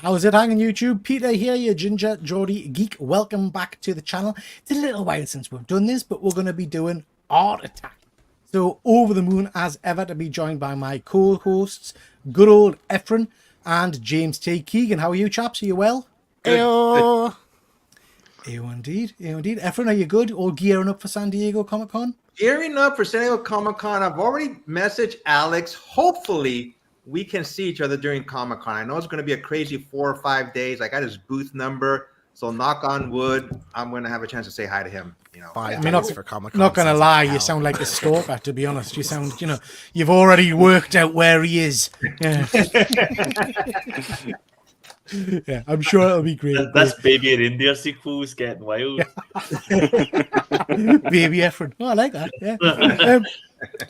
How's it hanging, YouTube? Peter here, your Ginger Geordie Geek. Welcome back to the channel. It's a little while since we've done this, but we're going to be doing Art Attack. So, over the moon as ever to be joined by my co-hosts, good old Efren and James T. Keegan. How are you, chaps? Are you well? Heyo. Ew, indeed. Ew, indeed. Efren, are you good? All gearing up for San Diego Comic-Con? Gearing up for San Diego Comic-Con. I've already messaged Alex. Hopefully, we can see each other during Comic-Con. I know it's going to be a crazy 4 or 5 days. I got his booth number, so knock on wood, I'm going to have a chance to say hi to him. You know, 5 days for Comic-Con. Not going to lie, you sound like a stalker, to be honest. You sound, you've already worked out where he is. Yeah. Yeah, I'm sure it'll be great. This Baby in India sequel is getting wild. Baby Efren. Oh, I like that. Yeah.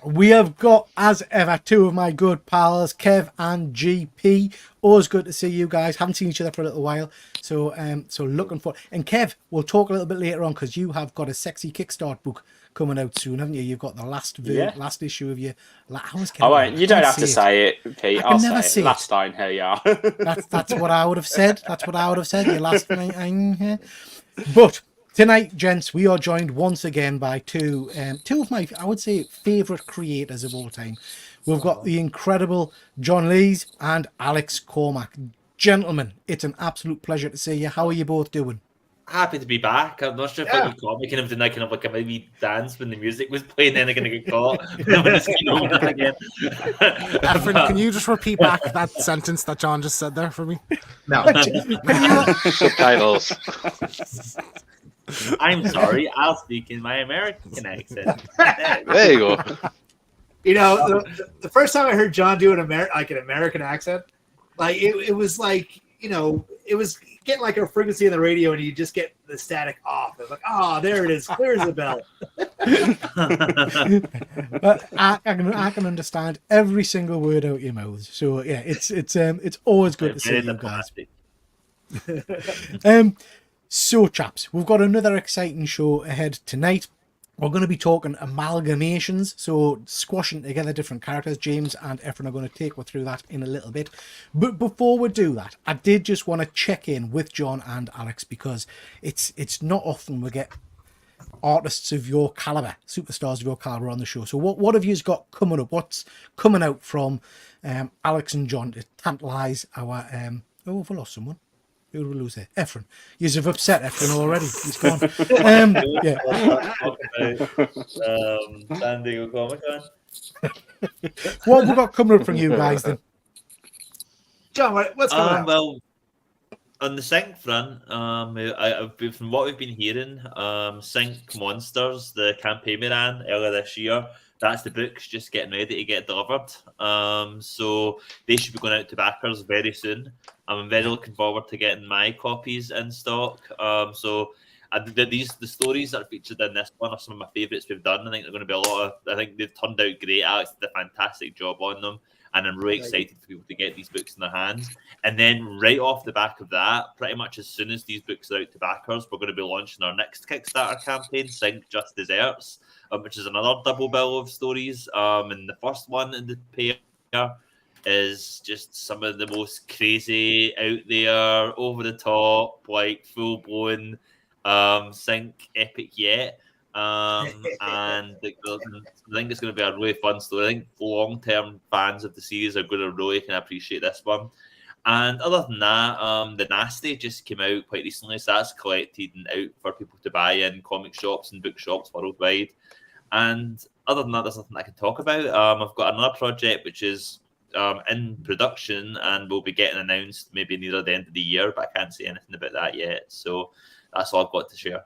We have got, as ever, two of my good pals, Kev and GP. Always good to see you guys. Haven't seen each other for a little while. So looking forward. And Kev, we'll talk a little bit later on because you have got a sexy Kickstart book coming out soon, haven't you? You've got the last issue of your... Oh, wait, you don't have to say it, Pete. I'll never say it. Last time, here you are. That's what I would have said. That's what I would have said. Your last night. But tonight, gents, we are joined once again by two of my, I would say, favourite creators of all time. We've got the incredible John Lees and Alex Cormack. Gentlemen, it's an absolute pleasure to see you. How are you both doing? Happy to be back. I'm not sure if I'll be comic and doing kind of like a maybe dance when the music was playing, then I'm going to get caught. Again. Efren, can you just repeat back that sentence that John just said there for me? No. Subtitles. I'm sorry, I'll speak in my American accent. There you go. You know, the first time I heard John do an American accent, like it was like, it was getting like a frequency in the radio and you just get the static off. It's like, oh, there it is. Clear as a bell. But I can understand every single word out your mouths. So yeah, it's always good to see you guys. So chaps, we've got another exciting show ahead tonight. We're going to be talking amalgamations, so squashing together different characters. James and Efren are going to take us through that in a little bit. But before we do that, I did just want to check in with John and Alex because it's not often we get artists of your caliber, superstars of your caliber on the show. So what have you got coming up? What's coming out from Alex and John to tantalise our... we've lost someone. Who will lose it? Efren. You've upset Efren already. He's gone. San Diego Comic-Con. What have we got coming up from you guys then? John, what's going on? Well, on the Sync front, from what we've been hearing, Sync Monsters, the campaign we ran earlier this year, that's the book's just getting ready to get delivered. So they should be going out to backers very soon. I'm very looking forward to getting my copies in stock. So the stories that are featured in this one are some of my favourites we've done. I think they're going to be a lot of... I think they've turned out great. Alex did a fantastic job on them. And I'm really excited for people to get these books in their hands. And then right off the back of that, pretty much as soon as these books are out to backers, we're going to be launching our next Kickstarter campaign, Sync Just Desserts, which is another double bill of stories. And the first one in the pair is just some of the most crazy, out there, over the top, like full blown Sync epic yet. And I think it's going to be a really fun story. I think long term fans of the series are going to really can appreciate this one. And other than that, the Nasty just came out quite recently, so that's collected and out for people to buy in comic shops and bookshops worldwide. And other than that, there's nothing I can talk about. I've got another project which is in production and will be getting announced maybe near the end of the year, but I can't say anything about that yet. So that's all I've got to share.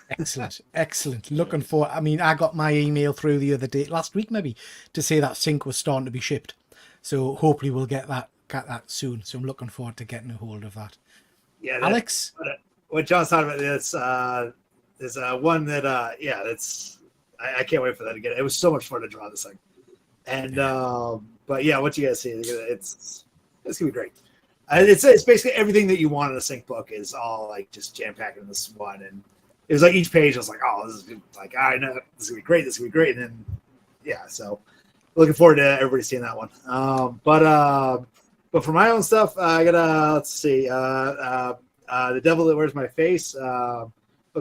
Excellent. Looking for... I mean, I got my email through the other day, last week maybe, to say that Sync was starting to be shipped. So hopefully we'll get that soon. So I'm looking forward to getting a hold of that. Yeah, Alex? What John's talking about is one that, that's... I can't wait for that again. It was so much fun to draw this thing. And, but yeah, what you guys see, it's going to be great. It's basically everything that you want in a Sync book is all like just jam-packed in this one. And it was like each page I was like, oh, this is good. Like, I know this is going to be great. This is going to be great. And then, yeah, so looking forward to everybody seeing that one. But But for my own stuff, I got let's see, The Devil That Wears My Face. Look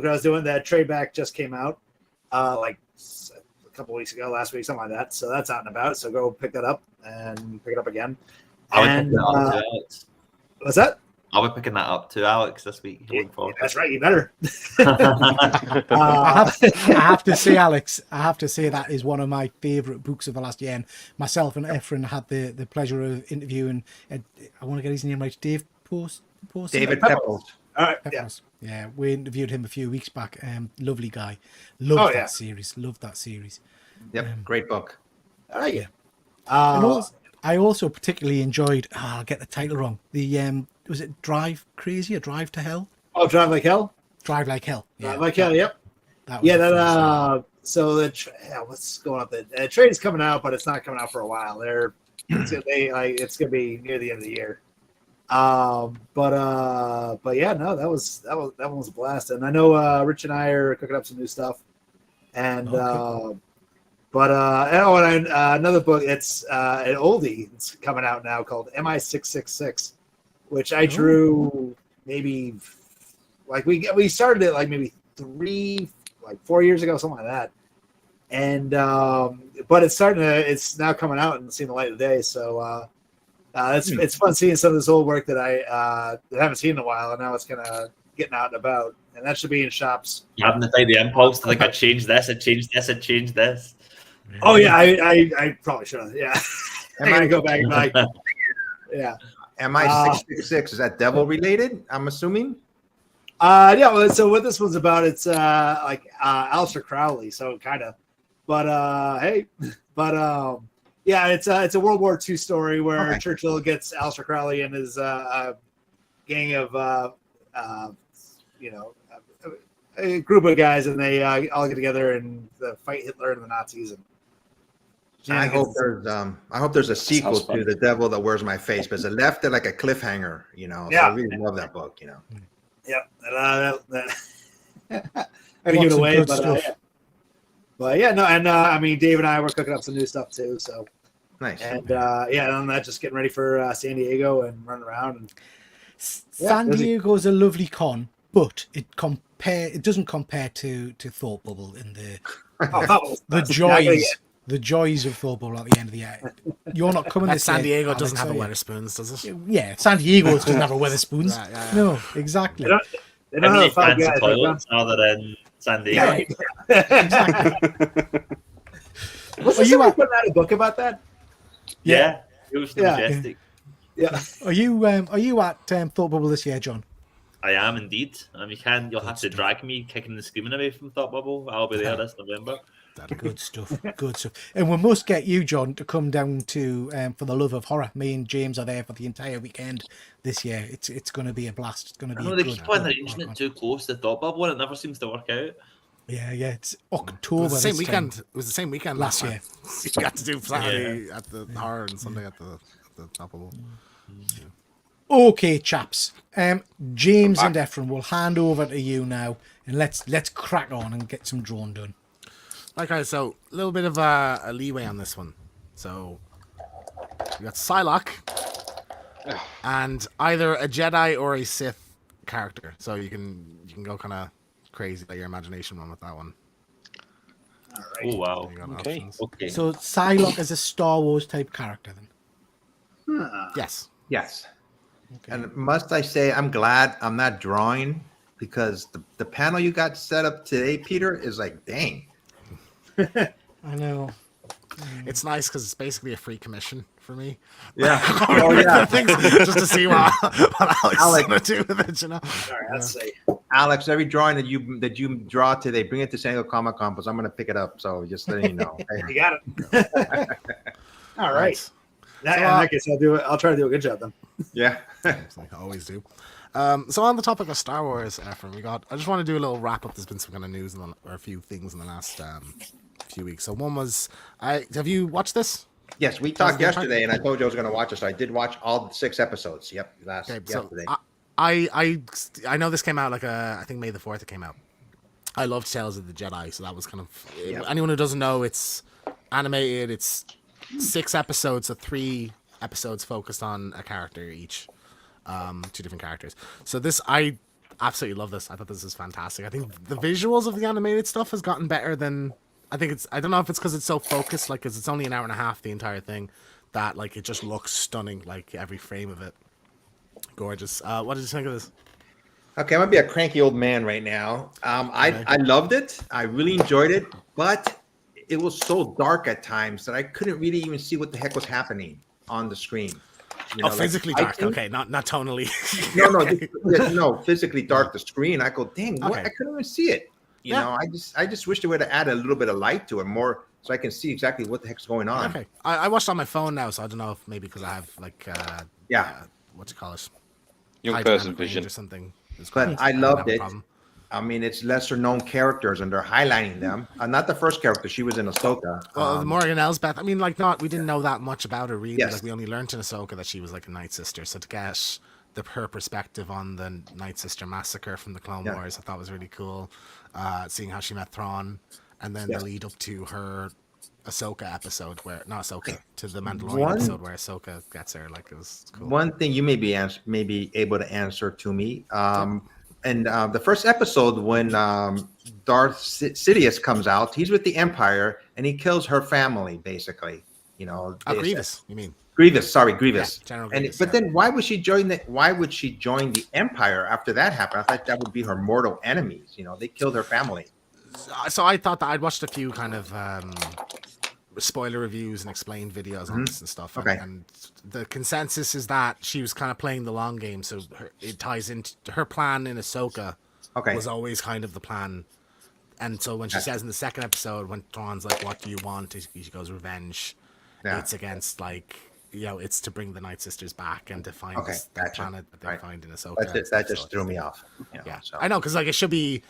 what I was doing. That trade back just came out, like a couple weeks ago, last week, something like that. So that's out and about. So go pick that up and pick it up again. I'll be picking that up too, Alex. What's that? I'll be picking that up too, Alex, this week. Yeah, that's right. You better. I have to say, Alex, I have to say that is one of my favourite books of the last year. And myself and Efren had the pleasure of interviewing. I want to get his name right. Dave Post. David Pepbles. All right. Yeah. Peppers. Yeah, we interviewed him a few weeks back. Lovely guy. Loved yeah. that series. Loved that series. Yep, great book. Oh yeah. And also, I also particularly enjoyed. I'll get the title wrong. The was it Drive Crazy or Drive to Hell? Oh, Drive Like Hell. Drive Like Hell. Drive Like Hell. Yep. That was Yeah. the first one. That. So what's going on? The trade is coming out, but it's not coming out for a while. It's gonna be near the end of the year. But yeah, no, that one was a blast. And I know Rich and I are cooking up some new stuff. And Okay. another book. It's an oldie. It's coming out now called MI666, which I drew maybe like we started it like maybe 4 years ago, something like that. And but it's now coming out and seeing the light of day. So it's fun seeing some of this old work that I haven't seen in a while, and now it's kind of getting out and about, and that should be in shops. You having the impulse to think I changed this, I changed this. Oh yeah, I probably should have. Yeah, I'm gonna go back and like, yeah. MI666, is that devil related? I'm assuming. Yeah. Well, so what this one's about, it's like Aleister Crowley, so kind of, but yeah, it's a World War II story where Churchill gets Aleister Crowley and his gang of a group of guys, and they all get together and fight Hitler and the Nazis. And I hope there's a sequel to The Devil That Wears My Face, because it left it like a cliffhanger, So I really love that book, Yep. I didn't give it away, but yeah, no, and I mean, Dave and I were cooking up some new stuff too, so nice. And yeah, and I'm not just getting ready for San Diego and running around. And San Diego is a lovely con, but it doesn't compare to Thought Bubble in the joys of Thought Bubble at the end of the year. You're not coming to San Diego Alex, doesn't have a are you? Wetherspoons, does it? Yeah, San Diego doesn't have a Wetherspoons. Yeah. No, exactly. They don't have five fancy guys. toilets other than San Diego. Exactly. Was somebody putting out a book about that? Yeah, it was majestic. Yeah. Are you at Thought Bubble this year, John? I am indeed. You'll have to drag me kicking and screaming away from Thought Bubble. I'll be there this November. Good stuff. Good stuff. And we must get you, John, to come down to for the love of horror. Me and James are there for the entire weekend this year. It's going to be a blast. It's going to be. They keep on arranging it too close to Thought Bubble, and it never seems to work out. Yeah. It's It October. was the same this weekend. time. It was the same weekend Last last year. year. You got to do Saturday at the horror and Sunday at the top of all. Okay, chaps. James and Efren will hand over to you now, and let's crack on and get some drone done. Okay, so a little bit of a leeway on this one. So you got Psylocke and either a Jedi or a Sith character. So you can go kind of crazy by your imagination one with that one. All right. Oh wow. You got Okay. options. Okay. So Psylocke is a Star Wars type character, then. Yes. Yes. Okay. And must I say, I'm glad I'm not drawing, because the panel you got set up today, Peter, is like, dang. I know. It's nice because it's basically a free commission for me. Yeah. Oh, yeah. Just to see what Alex is going to do with it, All right. Let's see. Alex, every drawing that you draw today, bring it to San Diego Comic Con, because I'm going to pick it up. So just letting you know. You got it. All right. In that case, I'll try to do a good job then. Yeah. Like I always do. So on the topic of Star Wars, Efren, I just want to do a little wrap up. There's been some kind of news or a few things in the last few weeks. So one was, have you watched this? Yes, we talked yesterday, and I told you I was going to watch it. So I did watch all 6 episodes. Yep, yesterday. I know this came out I think May the 4th it came out. I loved Tales of the Jedi, so that was kind of anyone who doesn't know, it's animated. It's 6 episodes, so 3 episodes focused on a character each, 2 different characters. So this, I absolutely love this. I thought this is fantastic. I think the visuals of the animated stuff has gotten better than, I don't know if it's because it's so focused, like, because it's only an hour and a half, the entire thing, that, like, it just looks stunning, like, every frame of it. Gorgeous. What did you think of this? Okay, I'm gonna be a cranky old man right now. I loved it. I really enjoyed it, but it was so dark at times that I couldn't really even see what the heck was happening on the screen. You know, physically like, dark. Okay, not tonally. No, physically dark. The screen. I go, dang, what? Okay. I couldn't even see it. You know, I just wish they would have added a little bit of light to it, more, so I can see exactly what the heck's going on. Okay, I watched on my phone now, so I don't know if maybe because I have like what do you call it? Young High person dynamic range vision. or something. But I loved it. I mean, it's lesser known characters, and they're highlighting them. Not the first character; she was in Ahsoka. Well, Morgan Elsbeth. I mean, like, we didn't know that much about her really. Yes. Like, we only learned in Ahsoka that she was like a Night Sister. So to get her perspective on the Night Sister massacre from the Clone Wars, I thought was really cool. Seeing how she met Thrawn, and then the lead up to her Ahsoka episode, where not Ahsoka, to the Mandalorian episode where Ahsoka gets her. Like, it was cool. One thing you may be able to answer to me. And the first episode, when Darth Sidious comes out, he's with the Empire and he kills her family, basically. You know, Grievous, you mean? Grievous, sorry, Grievous. Yeah, General And Grievous, but then why would she join the Empire after that happened? I thought that would be her mortal enemies. You know, they killed her family. So I thought that I'd watched a few kind of spoiler reviews and explained videos on this and stuff. Okay. And the consensus is that she was kind of playing the long game, so it ties into her plan in Ahsoka. Okay. Was always kind of the plan. And so when she says in the second episode, when Thrawn's like, "What do you want?" She goes, "Revenge." Yeah. It's against, like, you know, it's to bring the Night Sisters back and to find Okay, that gotcha. planet that they Right. find in Ahsoka. That just threw me off. You know, Yeah, so. I know, because like it should be,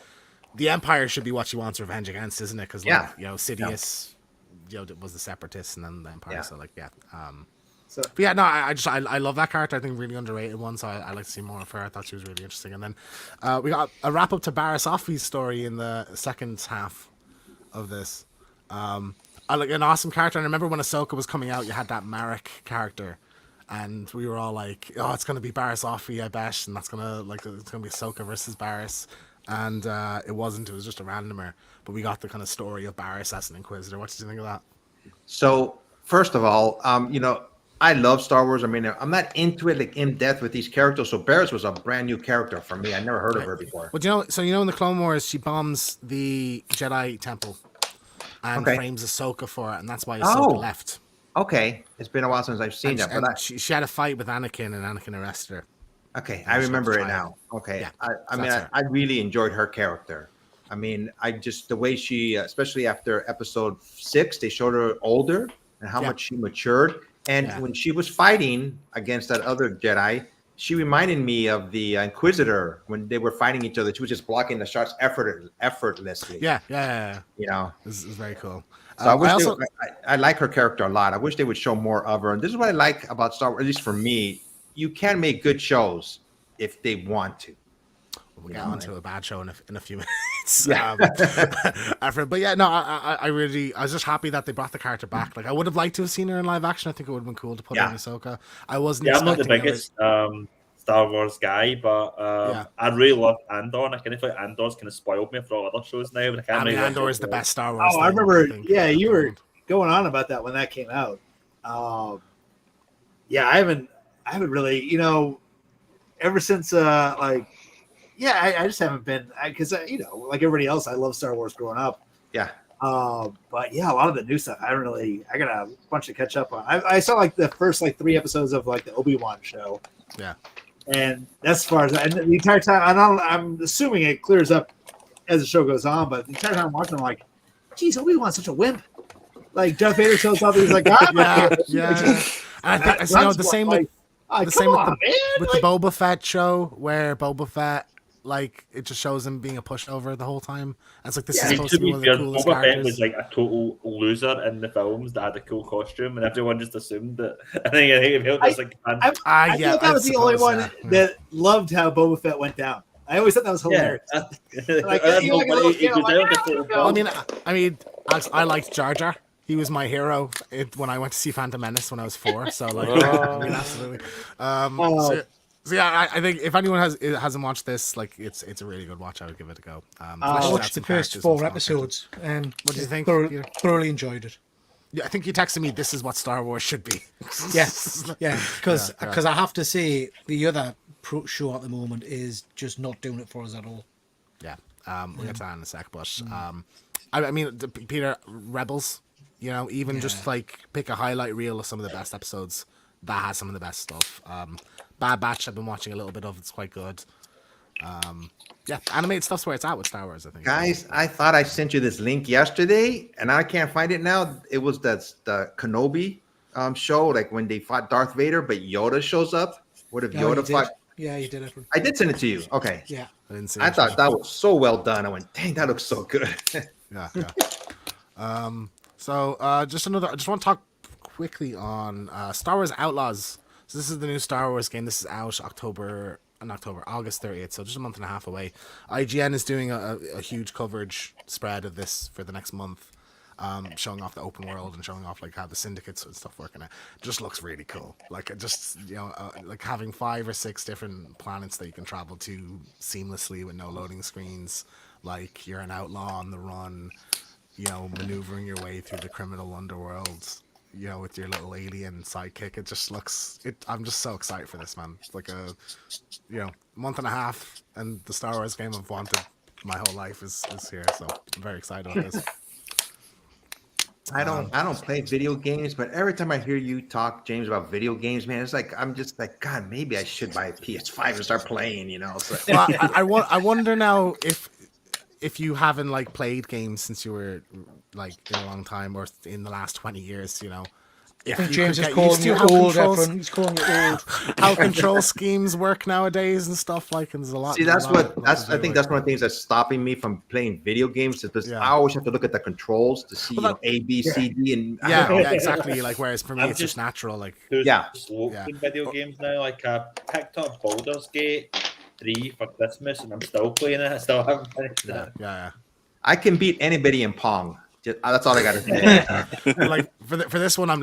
the Empire should be what she wants revenge against, isn't it? Because like, you know, Sidious, you know, was the Separatists, and then the Empire. Yeah. So like, So but yeah, no, I love that character. I think really underrated one. So I like to see more of her. I thought she was really interesting. And then we got a wrap up to Barriss Offee's story in the second half of this. I like an awesome character. And I remember when Ahsoka was coming out, you had that Marek character. And we were all like, "Oh, it's gonna be Barriss Offee, I bet," and it's gonna be Ahsoka versus Barriss, and it wasn't. It was just a randomer. But we got the kind of story of Barriss as an Inquisitor. What did you think of that? So first of all, you know, I love Star Wars. I mean, I'm not into it like in depth with these characters. So Barriss was a brand new character for me. I never heard of her before. Well, you know, in the Clone Wars, she bombs the Jedi Temple and frames Ahsoka for it, and that's why Ahsoka left. Okay, it's been a while since I've seen that, but she had a fight with Anakin, and Anakin arrested her. okay, I remember it now. Okay, Yeah, I mean, that's her. I really enjoyed her character. I mean, the way she, especially after Episode 6, they showed her older and how much she matured. And when she was fighting against that other Jedi, she reminded me of the Inquisitor when they were fighting each other. She was just blocking the shots effortlessly. Yeah. You know, This is very cool. so I like her character a lot. I wish they would show more of her. And this is what I like about Star Wars, at least for me. You can make good shows if they want to. We'll get onto a bad show in a few minutes. Yeah. But yeah, no, I was just happy that they brought the character back. Like, I would have liked to have seen her in live action. I think it would have been cool to put her in Ahsoka. I wasn't. Yeah, I'm not the expecting biggest Star Wars guy, but I really love Andor, and I kind of feel like Andor's kind of spoiled me for all other shows now. But I can't really Andor is the best Star Wars. Oh, I thing, remember. think. Yeah, you were going on about that when that came out. Yeah, I haven't really, you know, ever since I just haven't been, because you know, like everybody else, I love Star Wars growing up. Yeah. But yeah, a lot of the new stuff, I got a bunch to catch up on. I saw like the first 3 episodes of like the Obi-Wan show. Yeah. And that's as far as and the entire time, I'm assuming it clears up as the show goes on, but the entire time I'm watching, I'm like, geez, Obi-Wan's such a wimp. Like Darth Vader shows up, he's like, yeah. And I think the same with the Boba Fett show, where Boba Fett, like, it just shows him being a pushover the whole time. And it's like, this is supposed to be one of the coolest Boba Fett characters. was like a total loser in the films that had a cool costume, and everyone just assumed that. I think it felt just like I thought that was the only one that loved how Boba Fett went down. I always thought that was hilarious. I mean, I liked Jar Jar. He was my hero when I went to see Phantom Menace when I was 4. So like, Oh. I mean, absolutely. So yeah, I think if anyone hasn't watched this, like it's a really good watch. I would give it a go. I fleshes out watched the some first characters 4 and stuff. episodes and What do you think, Peter? thoroughly enjoyed it. Yeah, I think you texted me. This is what Star Wars should be. Yes, yeah, because Yeah. I have to say the other show at the moment is just not doing it for us at all. Yeah, we'll get to that in a sec. But I mean, Peter, Rebels. You know, even just like pick a highlight reel of some of the best episodes. That has some of the best stuff. Bad Batch, I've been watching a little bit of. It's quite good. Yeah, animated stuff's where it's at with Star Wars, I think. Guys, I thought I sent you this link yesterday, and I can't find it now. It was the Kenobi show, like when they fought Darth Vader, but Yoda shows up. What if No, Yoda you did. fought? Yeah, you did it. I did send it to you. Okay. Yeah. I didn't see I it. thought that was so well done. I went, dang, that looks so good. Yeah. So I just want to talk quickly on Star Wars Outlaws. So this is the new Star Wars game. This is out August 30th, so just a month and a half away. IGN is doing a huge coverage spread of this for the next month, showing off the open world and showing off like how the syndicates and stuff working. It just looks really cool. Like it just like having 5 or 6 different planets that you can travel to seamlessly with no loading screens. Like you're an outlaw on the run, maneuvering your way through the criminal underworld. With your little alien sidekick, it just looks. I'm just so excited for this, man. It's like a, month and a half, and the Star Wars game I've wanted my whole life is here. So I'm very excited about this. I don't play video games, but every time I hear you talk, James, about video games, man, it's like I'm just like, God, maybe I should buy a PS5 and start playing. So. Well, I wonder now if you haven't like played games since you were like in a long time or in the last 20 years, I think James is calling you old, Efren. He's calling you old. How control schemes work nowadays and stuff like, and there's a lot. See, I think that's one of the things that's stopping me from playing video games is because I always have to look at the controls to see A, B, C, D, and yeah, exactly. Like whereas for me, it's just natural. Like in video games now. Like I picked up Baldur's Gate 3 for Christmas, and I'm still playing it. I still haven't finished it. Yeah. I can beat anybody in Pong. That's all I got to say. Like for this one, I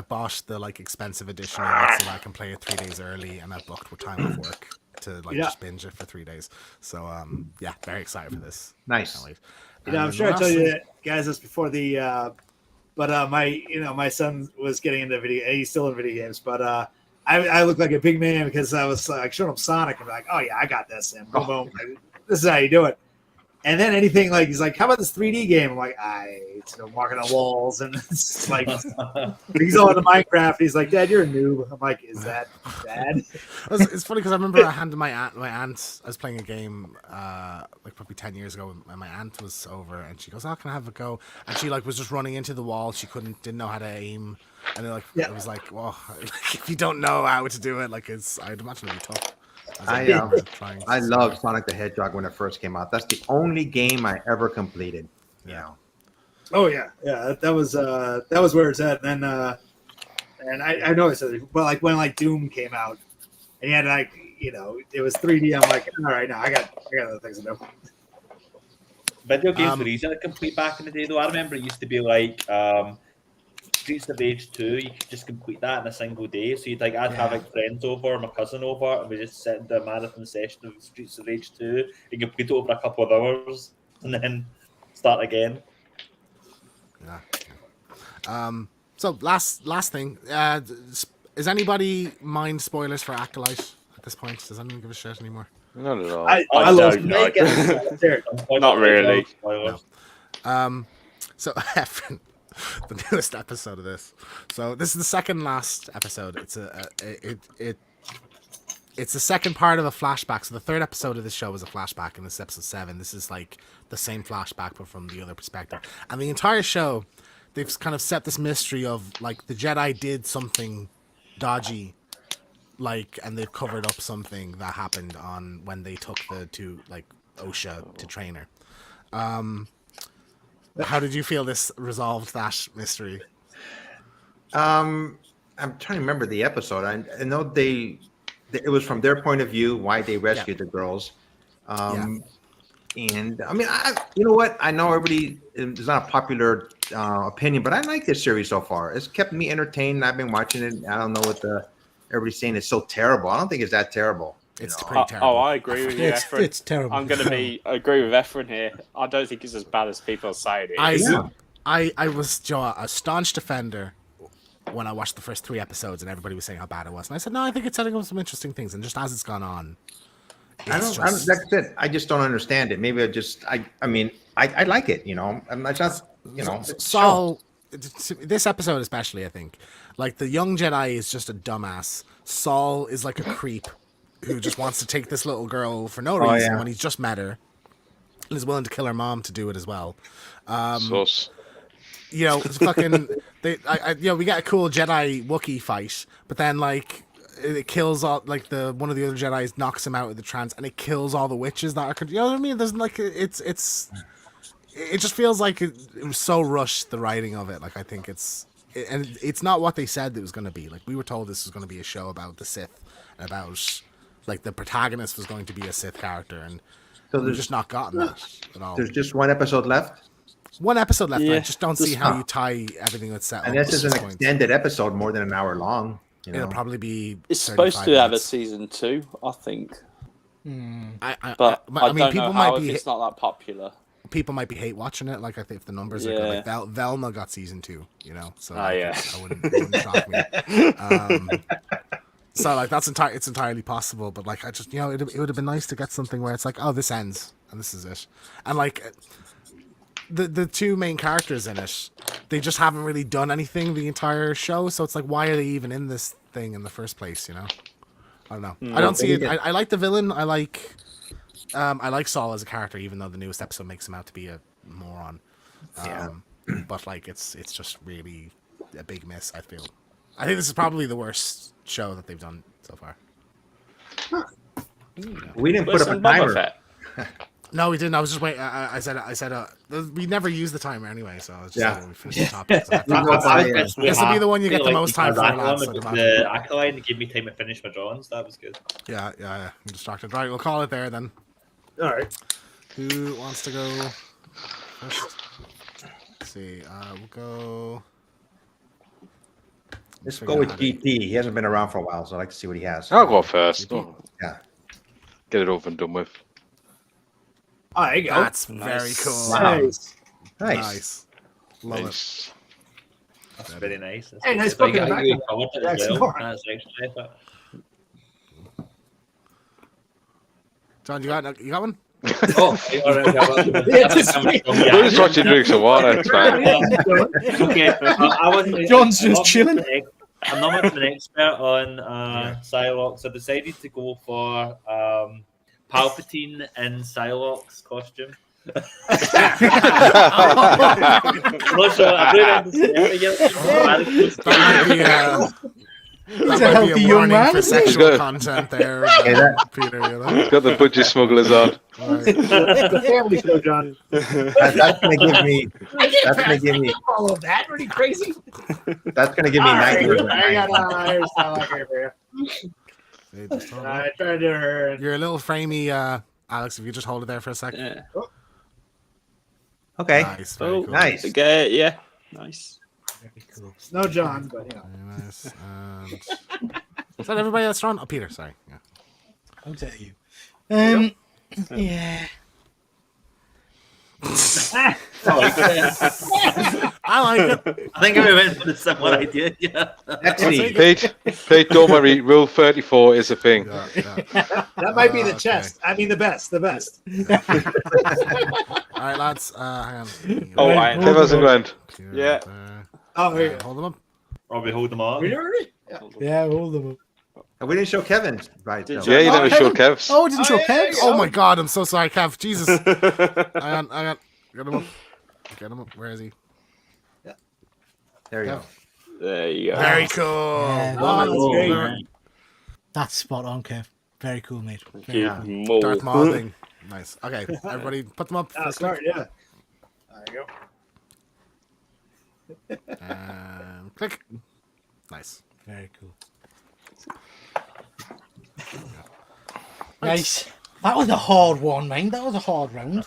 bought the like expensive edition of it so that I can play it 3 days early, and I booked with time off work to just binge it for 3 days. So very excited for this. Nice. I'm sure I told you guys this before but my son was getting into video. He's still in video games, but I look like a big man because I was like showing him Sonic and like, oh yeah, I got this, and boom, boom, this is how you do it. And then anything like he's like, how about this 3D game? I'm like, I'm walking on walls, and it's like he's all into Minecraft. He's like, Dad, you're a noob. I'm like, is that bad? It's funny because I remember I handed my aunt. I was playing a game like probably 10 years ago, and my aunt was over, and she goes, "Oh, can I have a go?" And she like was just running into the wall. She didn't know how to aim, and it was like, well, if you don't know how to do it, like I'd imagine it'd be tough. I loved Sonic the Hedgehog when it first came out. That's the only game I ever completed. Oh yeah. That was where it's at. And and I know I said, but like when like Doom came out, and you had like it was 3D. I'm like, all right, now I got other things to do. Video games were easy to complete back in the day, though. I remember it used to be like Streets of Rage 2, you could just complete that in a single day. So I'd have like friends over, my cousin over, and we just sit and do a marathon session of Streets of Rage 2 and complete it over a couple of hours and then start again. Yeah. So last thing, is anybody mind spoilers for Acolyte at this point? Does anyone give a shit anymore? Not at all. I love Not really. No. So Efren, the newest episode of this. So this is the second last episode. It's the second part of a flashback. So the third episode of this show was a flashback, and this is episode 7. This is like the same flashback, but from the other perspective. And the entire show, they've kind of set this mystery of like the Jedi did something dodgy, like, and they've covered up something that happened on when they took to like Osha to train her. How did you feel this resolved that mystery? I'm trying to remember the episode. I know it was from their point of view why they rescued the girls. And I mean, you know what? I know everybody. It's not a popular opinion, but I like this series so far. It's kept me entertained. I've been watching it. I don't know what everybody's saying it's so terrible. I don't think it's that terrible. It's know. pretty terrible. Oh, I agree with you, It's, Efren. it's terrible. I'm going to I agree with Efren here. I don't think it's as bad as people are saying it is. I was a staunch defender when I watched the first 3 episodes and everybody was saying how bad it was. And I said, no, I think it's setting up some interesting things. And just as it's gone on, that's it. I just don't understand it. Maybe I mean, I like it, you know. I'm not just, you know. Saul, this episode especially, I think, like the young Jedi is just a dumbass. Saul is like a creep who just wants to take this little girl for no reason when he's just met her and is willing to kill her mom to do it as well. Sus. You know, it's fucking. You know, we get a cool Jedi Wookiee fight, but then like it kills all like one of the other Jedi's knocks him out of the trance, and it kills all the witches that are. You know what I mean? There's like it just feels like it was so rushed, the writing of it. Like I think and it's not what they said it was going to be. Like we were told this was going to be a show about the Sith, about like the protagonist was going to be a Sith character, and so we've just not gotten that at all. There's just one episode left. One episode left. Yeah. I just don't see how you tie everything that's set. And this is an extended episode, more than an hour long. You know? It'll probably be. It's supposed to have a minutes. season 2, I think. But I mean, don't people know might how be if it's not that popular. people might be hate watching it. Like I think if the numbers are good, like Velma got season 2, you know. So it wouldn't shock me. So like it's entirely possible. But like I just it would have been nice to get something where it's like, oh, this ends and this is it, and like. The 2 main characters in it, they just haven't really done anything the entire show, so it's like, why are they even in this thing in the first place, you know? I don't know. I don't see it. I like the villain. I like Saul as a character, even though the newest episode makes him out to be a moron. But like it's just really a big miss, I feel. I think this is probably the worst show that they've done so far. We didn't put up a timer. No, we didn't. I was just waiting. I said we never use the timer anyway, so I was just saying we finished the topic. So this will be the one you get the most time for. The acolyte gave me time to finish my drawings. That was good. Yeah. I'm distracted. Right, we'll call it there then. All right. Who wants to go first? Let's see. We'll go. Let's go with GT. He hasn't been around for a while, so I'd like to see what he has. I'll go first. Yeah. Get it over and done with. Oh, there you go. That's very cool. Nice. Love Nice. That's very nice. Hey, nice If I book in the get you back. covered as That's well, smart. that's extra effort. John, you got one? Oh, all right. Who's watching drinks of water? It's fine. Okay, I wasn't. John's just chilling. I'm not much of an expert on Psylocke, so I decided to go for Palpatine in Psylocke's costume. I'm not sure. I'm really That a might healthy be a young warning man. for sexual content there, Peter. You know? Got the budgie smugglers on. Right. The family show, John. That's gonna give me. That's gonna give me. All of that. Pretty crazy. That's gonna give me nightmares. I got here's Psylocke here for you. See, just hold on. I tried to do her. You're a little framey, Alex. If you just hold it there for a second. Yeah. Okay. Nice. Very Oh, cool. Nice. Okay, yeah. Nice. No, John, but you know. Very nice. And... Is that everybody that's drawn? Oh, Peter. Sorry. Yeah. How dare you? Yeah. I like it. I think we went for the similar idea. Yeah. Let's see. Pete, don't worry. Rule 34 is a thing. Yeah. That might be the Okay. chest. I mean, the best. The best. All right, lads. Hang on. Oh, Right, Kev hasn't went. Peter, Yeah. Oh, here you go. Hold them up. Or we hold them on. We already? Yeah. Yeah, hold them up. And we didn't show Kevin. Right. Yeah, so- you never Kevin. showed Kev's. Oh, it didn't show yeah, there Kev. you go. Oh my God! I'm so sorry, Kev. Jesus. Hang on. Get him up. Get him up. Where is he? There you Yeah. go. There you go. Very cool. Yeah, Love that's great. it. That's spot on, Kev. Very cool, mate. Very Yeah. cool. Darth Maul thing. Nice. Okay, everybody, put them up. I'll start, yeah. There you go. Click. Nice. Very cool. Nice. That was a hard one, man. That was a hard round.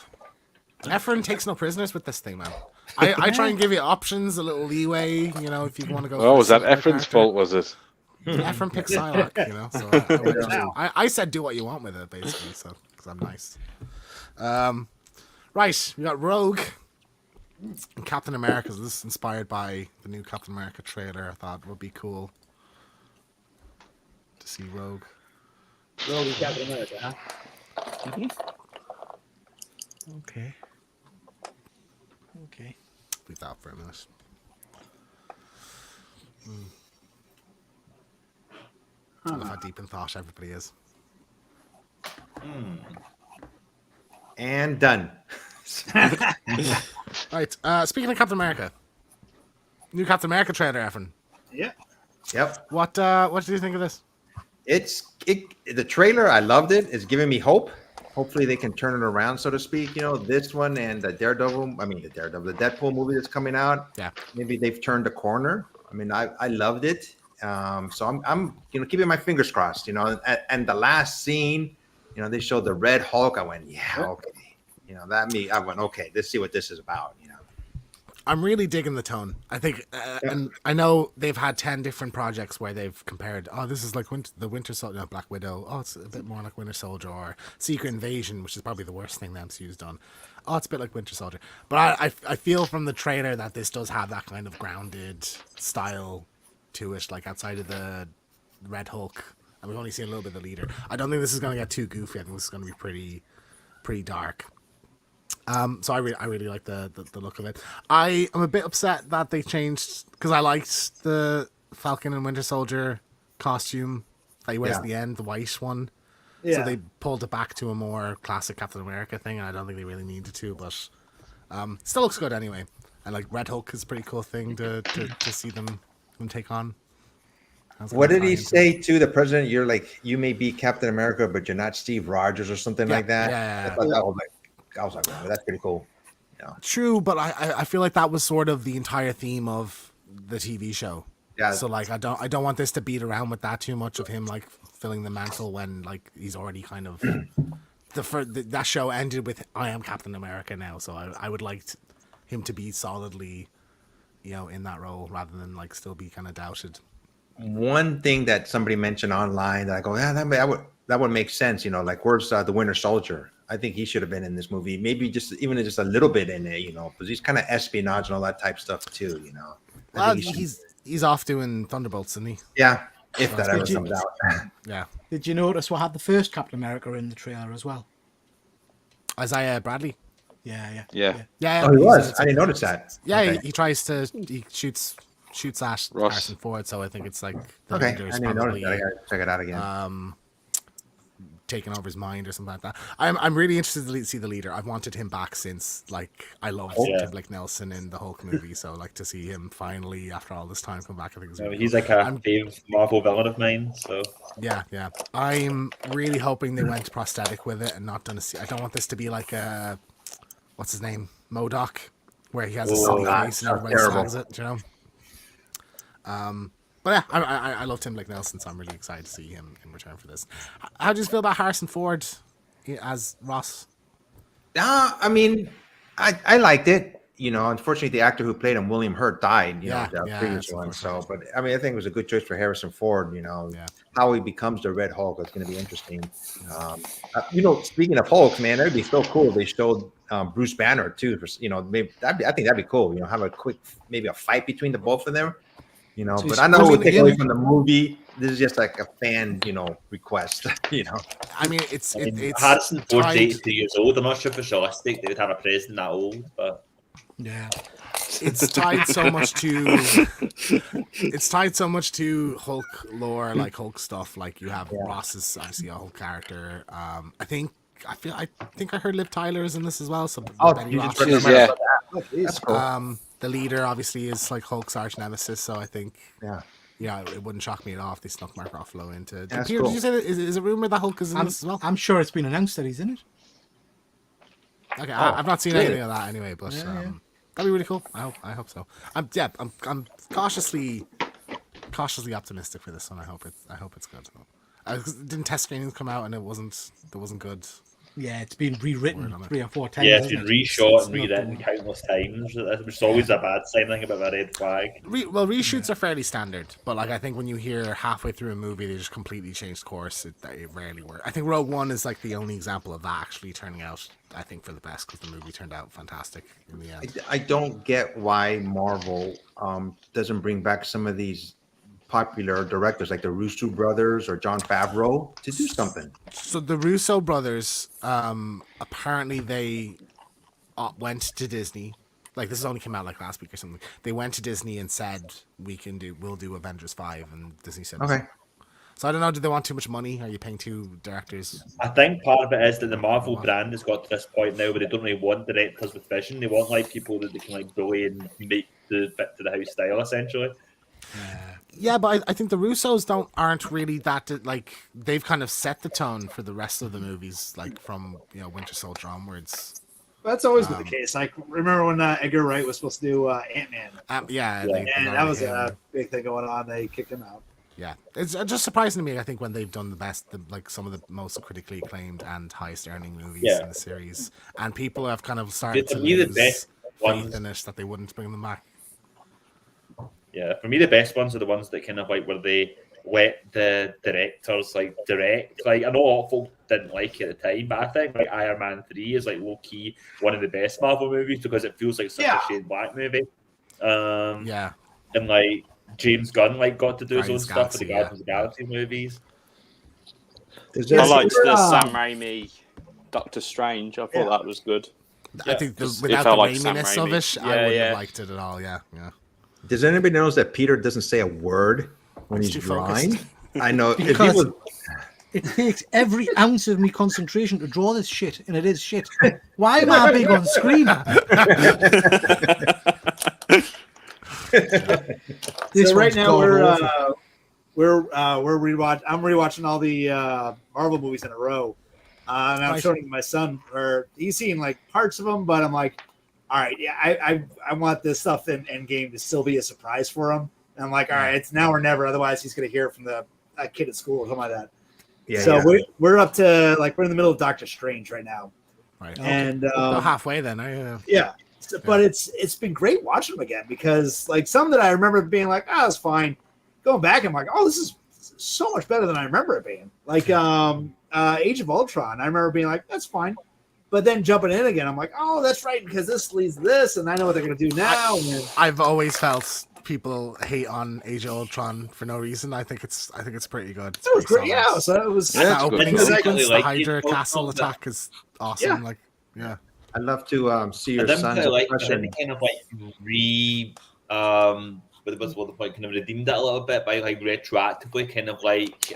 Efren takes no prisoners with this thing, man. I try and give you options, a little leeway, you know, if you want to go. Oh, for was that simpler Ephraim's character. fault? Was it? Ephraim picked Psylocke, you know. So I said do what you want with it, basically. So because I'm nice. Right, we got Rogue and Captain America. So this is inspired by the new Captain America trailer. I thought would be cool to see Rogue. Rogue is Captain America, huh? Okay. Okay. Leave that for a minute. I don't know how deep in thought everybody is. And done. Right. Speaking of Captain America, new Captain America trailer, Ephraim. Yeah. Yep. What do you think of this? The trailer, I loved it. It's giving me hope. Hopefully they can turn it around, so to speak. You know, this one and the Deadpool movie that's coming out. Yeah. Maybe they've turned a corner. I mean, I loved it. So I'm keeping my fingers crossed. You know, and the last scene, you know, they showed the Red Hulk. I went, yeah, okay. You know, I went, okay, let's see what this is about. You know. I'm really digging the tone. I think, and I know they've had 10 different projects where they've compared. Oh, this is like the Winter Soldier, Black Widow. Oh, it's a bit more like Winter Soldier, or Secret Invasion, which is probably the worst thing the MCU's done. Oh, it's a bit like Winter Soldier. But I feel from the trailer that this does have that kind of grounded style to it, like outside of the Red Hulk. And we've only seen a little bit of the leader. I don't think this is going to get too goofy. I think this is going to be pretty dark. So I really like the look of it. I am a bit upset that they changed, because I liked the Falcon and Winter Soldier costume that he wears at the end, the white one. Yeah. So they pulled it back to a more classic Captain America thing, and I don't think they really needed to, but still looks good anyway. And like Red Hulk is a pretty cool thing to see them take on. What did he say to the president? You may be Captain America, but you're not Steve Rogers or something like that. Yeah. I was like, wow, that's pretty cool. Yeah. True, but I feel like that was sort of the entire theme of the TV show. Yeah. So like I don't want this to beat around with that too much of him like filling the mantle when like he's already kind of that show ended with I am Captain America now. So I would like him to be solidly, you know, in that role rather than like still be kind of doubted. One thing that somebody mentioned online that I go, yeah, that would make sense. You know, like where's the Winter Soldier? I think he should have been in this movie. Maybe even just a little bit in it, you know, because he's kind of espionage and all that type stuff too, you know. Well, he's off doing Thunderbolts, isn't he? Yeah, if that ever comes out. Yeah. Did you notice what had the first Captain America in the trailer as well? Isaiah Bradley. Yeah. Oh, he was. I didn't notice that. Yeah, Okay. he shoots at Ross. Harrison Ford, so I think it's like the Okay, I leader's didn't notice probably that. I gotta check it out again. taking over his mind or something like that. I'm really interested to see the leader. I've wanted him back since like I loved Tim Blake Nelson in the Hulk movie, so like to see him finally after all this time come back, I think it's really he's cool. like a favorite Marvel villain of mine. So Yeah. I'm really hoping they went prosthetic with it and not done I don't want this to be like a what's his name, MODOK, where he has a silly face and everybody slags it, you know. But yeah, I love Tim Blake Nelson, so I'm really excited to see him in return for this. How do you feel about Harrison Ford as Ross? I mean, I liked it. You know, unfortunately, the actor who played him, William Hurt, died. You know, the previous one. So, but I mean, I think it was a good choice for Harrison Ford. You know, how he becomes the Red Hulk is going to be interesting. You know, speaking of Hulk, man, that'd be so cool. They showed Bruce Banner too. You know, maybe I think that'd be cool. You know, have a quick maybe a fight between the both of them. You know, but I know it would take away from the movie. This is just like a fan, you know, request. You know, I mean, it's Harrison Ford's 82 years old. I'm not sure if it's realistic they would have a president that old, but yeah, it's tied so much to Hulk lore, like Hulk stuff. Like you have Ross is obviously a Hulk character. I think I heard Liv Tyler is in this as well. So you Ross. just remember that. That's cool. The leader obviously is like Hulk's arch nemesis, so I think it wouldn't shock me at all if they snuck Mark Ruffalo into. Peter, did you say that is a rumor that Hulk is in this as well? I'm sure it's been announced that he's in it. Okay, I've not seen anything of that anyway, but that'd be really cool. I hope so. I'm cautiously optimistic for this one. I hope it's good. Didn't test screenings come out and it wasn't good? Yeah, it's been rewritten 3 or 4 times. Yeah, it's hasn't been it? reshot It's and not rewritten done. countless times, which is always a bad sign. I think about a red flag. Well, reshoots are fairly standard, but like I think when you hear halfway through a movie they just completely changed course, it rarely works. I think Rogue One is like the only example of that actually turning out, I think, for the best, because the movie turned out fantastic in the end. I don't get why Marvel doesn't bring back some of these popular directors like the Russo brothers or John Favreau to do something. So the Russo brothers, apparently they went to Disney. Like, this has only come out like last week or something. They went to Disney and said, we'll do Avengers 5, and Disney said, Okay. So I don't know, do they want too much money? Are you paying 2 directors? I think part of it is that the Marvel brand has got to this point now where they don't really want directors with vision. They want like people that they can like bully and make the fit to the house style, essentially. Yeah, but I think the Russos aren't really that, like, they've kind of set the tone for the rest of the movies, like from, Winter Soldier onwards. That's always been the case. Like, remember when Edgar Wright was supposed to do Ant-Man? Yeah. And that was a big thing going on. They kicked him out. Yeah, it's just surprising to me. I think when they've done the best, like some of the most critically acclaimed and highest earning movies in the series, and people have kind of started to lose faith in it that they wouldn't bring them back. Yeah, for me, the best ones are the ones that kind of like where they let the directors like direct. Like, I know a lot of folk didn't like it at the time, but I think like Iron Man 3 is like low key one of the best Marvel movies because it feels like such a Shane Black movie. And like James Gunn like got to do his own stuff for the Guardians of the Galaxy movies. I liked the Sam Raimi Doctor Strange. I thought that was good. I think without the Raiminess of it, I wouldn't have liked it at all. Yeah. Does anybody knows that Peter doesn't say a word when he's drawing? I know. Because it takes every ounce of me concentration to draw this shit, and it is shit. Why am I big on screen? So right now we're rewatching. I'm rewatching all the Marvel movies in a row, and I'm showing it to my son. Where he's seeing like parts of them, but I'm like, all right, yeah, I want this stuff in Endgame to still be a surprise for him. And I'm like, all right, it's now or never. Otherwise, he's gonna hear it from that kid at school or something like that. Yeah. So we're up to we're in the middle of Doctor Strange right now. Right. And halfway then. Yeah. But it's been great watching them again because like some that I remember being like, it's fine. Going back, I'm like, this is so much better than I remember it being. Like Age of Ultron, I remember being like, that's fine. But then jumping in again, I'm like, that's right, because this leads to this, and I know what they're going to do now. I've always felt people hate on Age of Ultron for no reason. I think it's pretty good. It was great, yeah. So it was that opening sequence, the Hydra Castle attack is awesome. I'd love to see your son's impression. Kind of like but what's the point? Kind of redeemed it a little bit by like retroactively, kind of like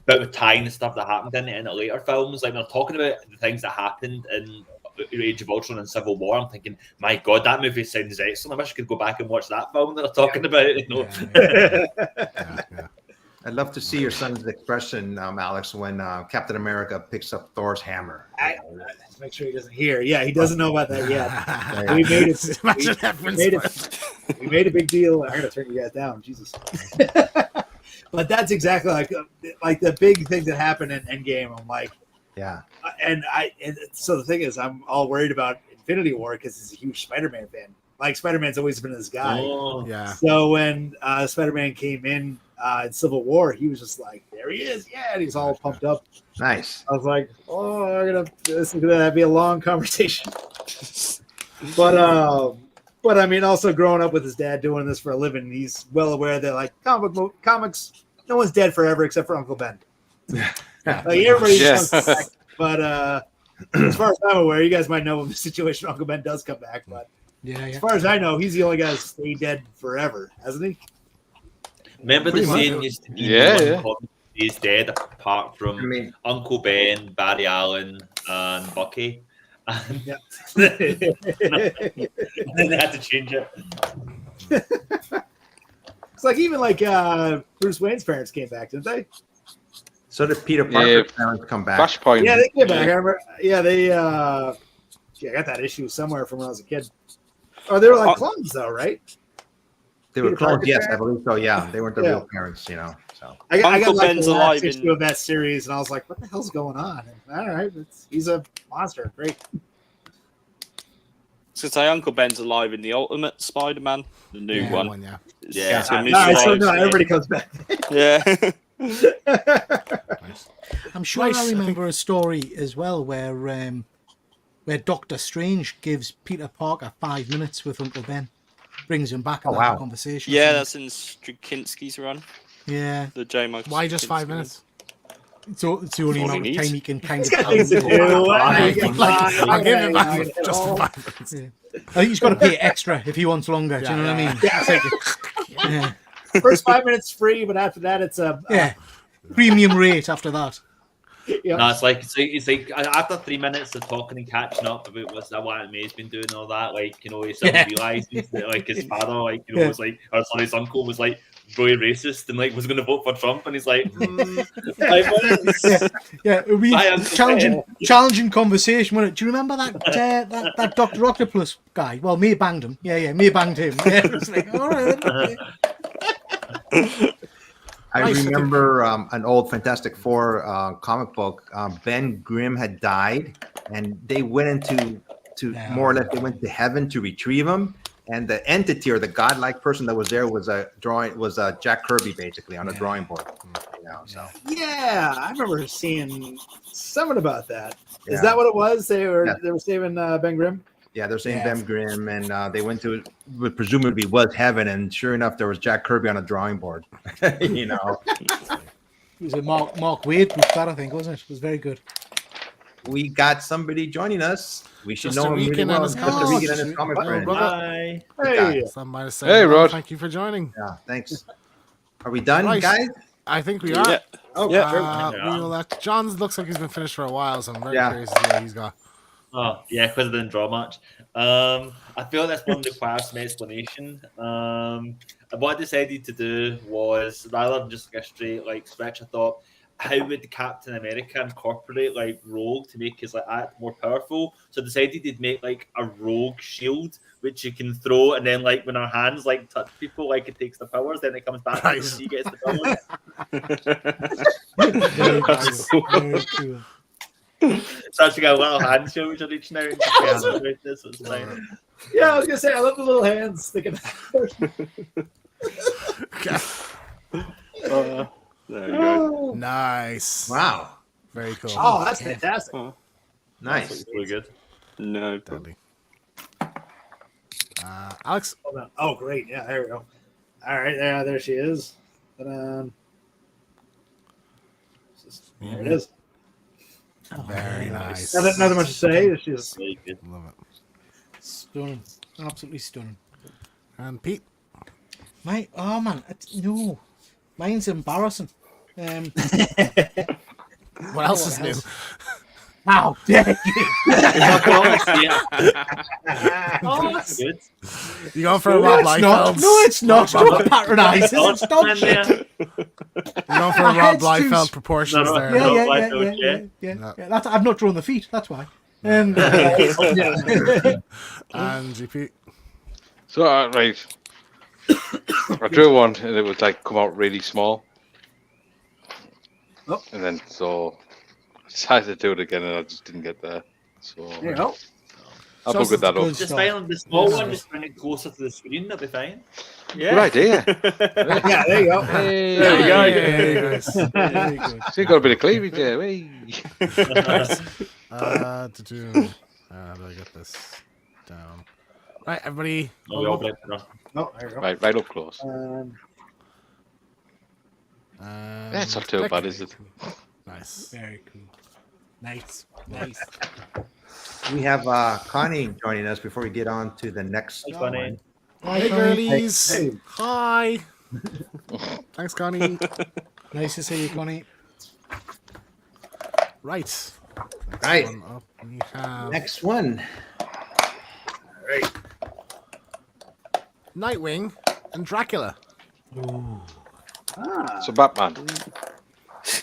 bit of tying the stuff that happened in the later films. Like they're talking about the things that happened in Age of Ultron and Civil War. I'm thinking, my God, that movie sounds excellent. I wish I could go back and watch that film that they're talking about. You know? Yeah. I'd love to see your son's expression, Alex, when Captain America picks up Thor's hammer. Make sure he doesn't hear. Yeah, he doesn't know about that yet. We made a big deal. I'm gonna turn you guys down, Jesus. But that's exactly like the big thing that happened in Endgame. I'm like, and so the thing is, I'm all worried about Infinity War because he's a huge Spider-Man fan. Like Spider-Man's always been this guy. Oh, yeah. So when Spider-Man came in Civil War, he was just like, there he is, and he's all pumped up. Nice. I was like, this is gonna be a long conversation. But I mean, also growing up with his dad doing this for a living, he's well aware that like comics, no one's dead forever except for Uncle Ben. Like everybody comes back, but as far as I'm aware, you guys might know of the situation. Uncle Ben does come back, but as far as I know, he's the only guy to stay dead forever, hasn't he? Remember the saying used to be he's dead apart from Uncle Ben, Barry Allen, and Bucky. And then they had to change it. It's like even like Bruce Wayne's parents came back, didn't they? So did Peter Parker's parents come back? Flashpoint. Yeah, they came back. I remember. Yeah, they. I got that issue somewhere from when I was a kid. Oh, they were like clones, though, right? They were clones. Yes, I believe so. Yeah, they weren't the real parents, So I got Uncle like Ben's the last alive issue in- of that series, and I was like, "What the hell's going on?" And, all right, he's a monster. Great. So say Uncle Ben's alive in the Ultimate Spider-Man, the new Yeah, one. Yeah. Yeah. So he All right, so survives no, it. everybody comes back. Yeah. Nice. I'm sure Nice, I I remember a story as well where Doctor Strange gives Peter Parker 5 minutes with Uncle Ben, brings him back and Oh, have wow. a conversation. Yeah, or that's in Straczynski's run. something. Yeah. The J. Michael Why just 5 Straczynski run. minutes? So it's the only all he amount of needs. time he can kind He's of. got things to do. I'll give him back just for 5 minutes. Yeah. I think he's got to pay extra if he wants longer. Do you know what I mean? It's like yeah. First 5 minutes free, but after that, it's a Yeah. Premium rate after that. yeah. No, it's like after 3 minutes of talking and catching up about what May's been doing and all that, like, you know, he suddenly realizes that like his father, like, you know, Yeah. was like, or sorry, his uncle was like really racist and like was going to vote for Trump, and he's like, 5 minutes. Yeah, it would be I a understand. challenging conversation, wasn't it? Do you remember that Dr. Octopus guy? Well, May banged him. Yeah, May banged him. Yeah, it's like, all right. Okay. I Nice. remember an old Fantastic Four comic book. Ben Grimm had died, and they went into more or less they went to heaven to retrieve him. And the entity or the godlike person that was there was Jack Kirby, basically on a drawing board. You know, so Yeah, I remember seeing something about that. Is Yeah. that what it was? They were Yeah. saving Ben Grimm. yeah, they're saying Yeah. Ben Grimm, and they went to what presumably was heaven, and sure enough, there was Jack Kirby on a drawing board. You know, It was a Mark Wade book, that I think, wasn't it? It was very good. we got somebody joining us. We should Just know a him really weekend well. and his Just a comics. weekend and his comic Well, friend. brother. Bye. Hey, Somebody say, Hey, hello. Rod. Thank you for joining. Yeah, thanks. Are we done, Right. guys? I think we are. Yeah. Oh, Yeah. sure. We'll let John's looks like he's been finished for a while, so I'm very Yeah. curious to see what he's got. Oh, yeah, because I didn't draw much. I feel this one requires some explanation. What I decided to do was, rather than just like a straight like switch, I thought, how would Captain America incorporate like Rogue to make his like act more powerful? So I decided to make like a Rogue shield, which you can throw, and then like when our hands like touch people, like it takes the powers, then it comes back and Nice. he gets the powers. Very cool. Very cool. So actually got a little hand shield which I'm reaching out and just get hands with this, so it's fine. yeah, I was gonna say I love the little hands sticking. There you go. Nice. Wow, Very cool. Oh, that's fantastic. nice. Really good. No. Deadly. Alex, Hold on. Oh, great. Yeah, there we go. All right, yeah, there she is. There it is. very nice. Nothing much to say. It's just Really good. Love it. Stunning. Absolutely stunning. And Pete, Oh man, no. Mine's embarrassing. what else is new? How dare you? Oh, that's good. You going for a No, Rob it's not. Liefeld? No, it's not. Don't patronize it. It's dog And shit. then- You going for My a Rob head's too Liefeld s- proportions No, no. there? Yeah, yeah, Like yeah, those, yeah, yeah. No. yeah. That's, I've not drawn the feet. That's why. And GP. So, right. I drew one and it would like come out really small. Oh. And then so I decided to do it again and I just didn't get there. So there you go. I'll Just book that good up. Just stuff. fine. The small one, just bring it closer to the screen. That'll be fine. Good idea. Yeah, there you go. Hey, There you go. Very nice. Very good. So you got a bit of cleavage there. Hey. Nice. How do I get this down? Right, everybody. No, we all break it up. Oh, there you go. Right up close. That's not too click. bad, is it? Nice. Very cool. Nice. Nice. We have Connie joining us before we get on to the next Hi, one. Connie. Hey, girlies. Hey. Hi. Thanks, Connie. Nice to see you, Connie. Right. Next Right. one up, we have Next one. Nightwing and Dracula. So Batman.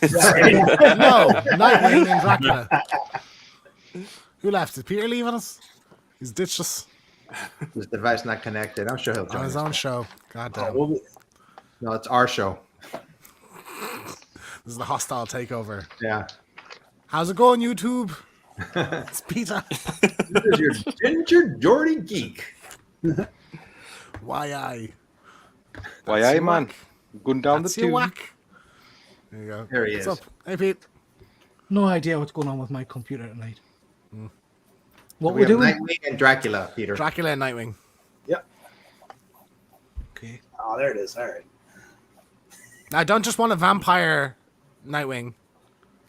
No, Nightwing and Dracula. Who left? Did Peter leave on us? He's ditched us This device not connected. I'm sure he'll on join his us. own show. God damn. No, it's our show. This is the hostile takeover. Yeah. How's it going, YouTube? It's Peter. This is your ginger Geordie Geek. Why Why, man? Going down That's the your tube. whack. There you go. There he What's is. up? Hey, Pete. No idea what's going on with my computer tonight. What We we're have doing? Nightwing and Dracula, Peter. Dracula and Nightwing. Yep. Okay. Oh, there it is. All right. I don't just want a vampire Nightwing.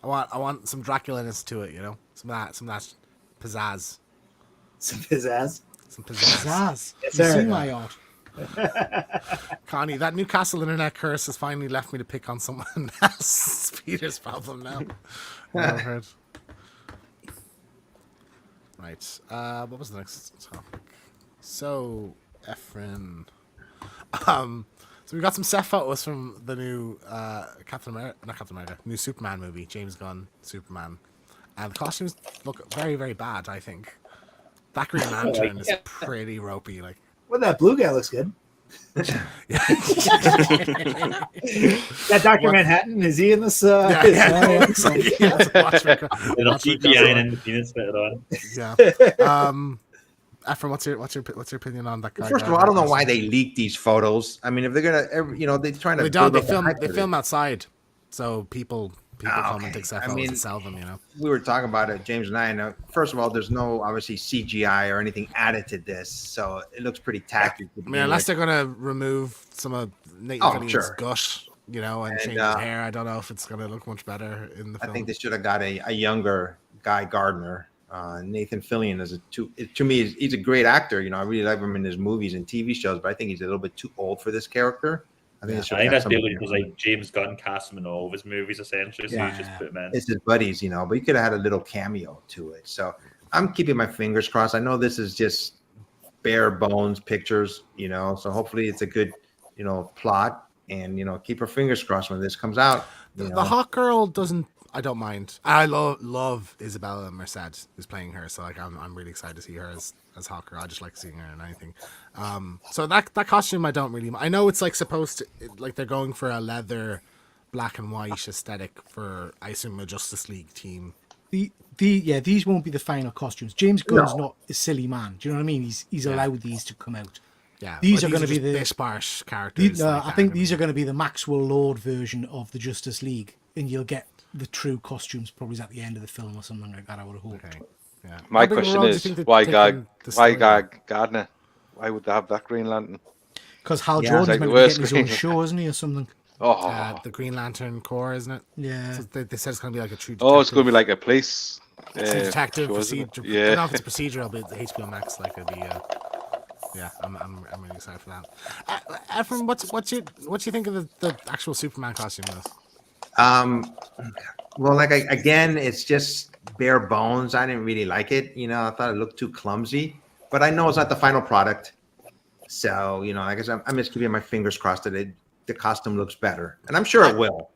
I want some Draculaness to it, you know? Some of that pizzazz. Some pizzazz. Some pizzazz. Zaz. Yes, You sir. see my art. Connie, that Newcastle internet curse has finally left me to pick on someone else. It's Peter's problem now. I've heard. Right. What was the next topic? So, Efren. So we got some set photos from the new new Superman movie, James Gunn Superman, and the costumes look very, very bad. I think that Green Lantern is pretty ropey. Like, Well, that blue guy looks good. That Dr. Manhattan, is he in this? it looks like he has a watch maker. They're not CGI in the penis better on. Yeah. Efren, what's your opinion on that guy? First of all, I don't know why they leaked these photos. I mean, if they're gonna, they're trying to. They don't. build They up the hype film. They of it. film outside, so people come and take set I photos mean, and sell them. You know. We were talking about it, James and I. And first of all, there's no obviously CGI or anything added to this, so it looks pretty tacky. I mean, unless they're gonna remove some of Nathan Fillion's sure. gush, you know, and change his hair, I don't know if it's gonna look much better in the film. I think they should have got a younger Guy Gardner. Nathan Fillion is to me, he's a great actor. You know, I really like him in his movies and TV shows, but I think he's a little bit too old for this character. I think, I think that's basically because like James Gunn cast him in all of his movies essentially, so he just put him in. It's his buddies, but he could have had a little cameo to it. So I'm keeping my fingers crossed. I know this is just bare bones pictures, so hopefully it's a good, plot, and keep our fingers crossed when this comes out. The Hawk Girl doesn't. I don't mind. I love Isabella Merced who's playing her, so like I'm really excited to see her as Hawk Girl. I just like seeing her in anything. So that costume I don't really. I know it's like supposed to like they're going for a leather, black and white aesthetic for I assume a Justice League team. These won't be the final costumes. James Gunn's not a silly man. Do you know what I mean? He's allowed these to come out. Yeah, these are going to be the the sparse characters. I think these are going to be the Maxwell Lord version of the Justice League, and you'll get the true costumes probably at the end of the film or something like that. I would hope. Okay. Yeah. My question is, why Gardner? Why would they have that Green Lantern? Because Hal Yeah, Jordan's it's like meant the to be worst getting his own Green show, isn't he, or something? Oh, The Green Lantern Corps, isn't it? Yeah. So they said it's going to be like a true. oh, it's going to be like a police. True detective show, isn't it? procedure. Yeah. I don't know if it's procedural, but the HBO Max like it'll be. Yeah, I'm really excited for that. Efren, what do you think of the actual Superman costume? Well, again, it's just bare bones. I didn't really like it. I thought it looked too clumsy, but I know it's not the final product. So, like I said, I'm just keeping my fingers crossed that the costume looks better, and I'm sure it will.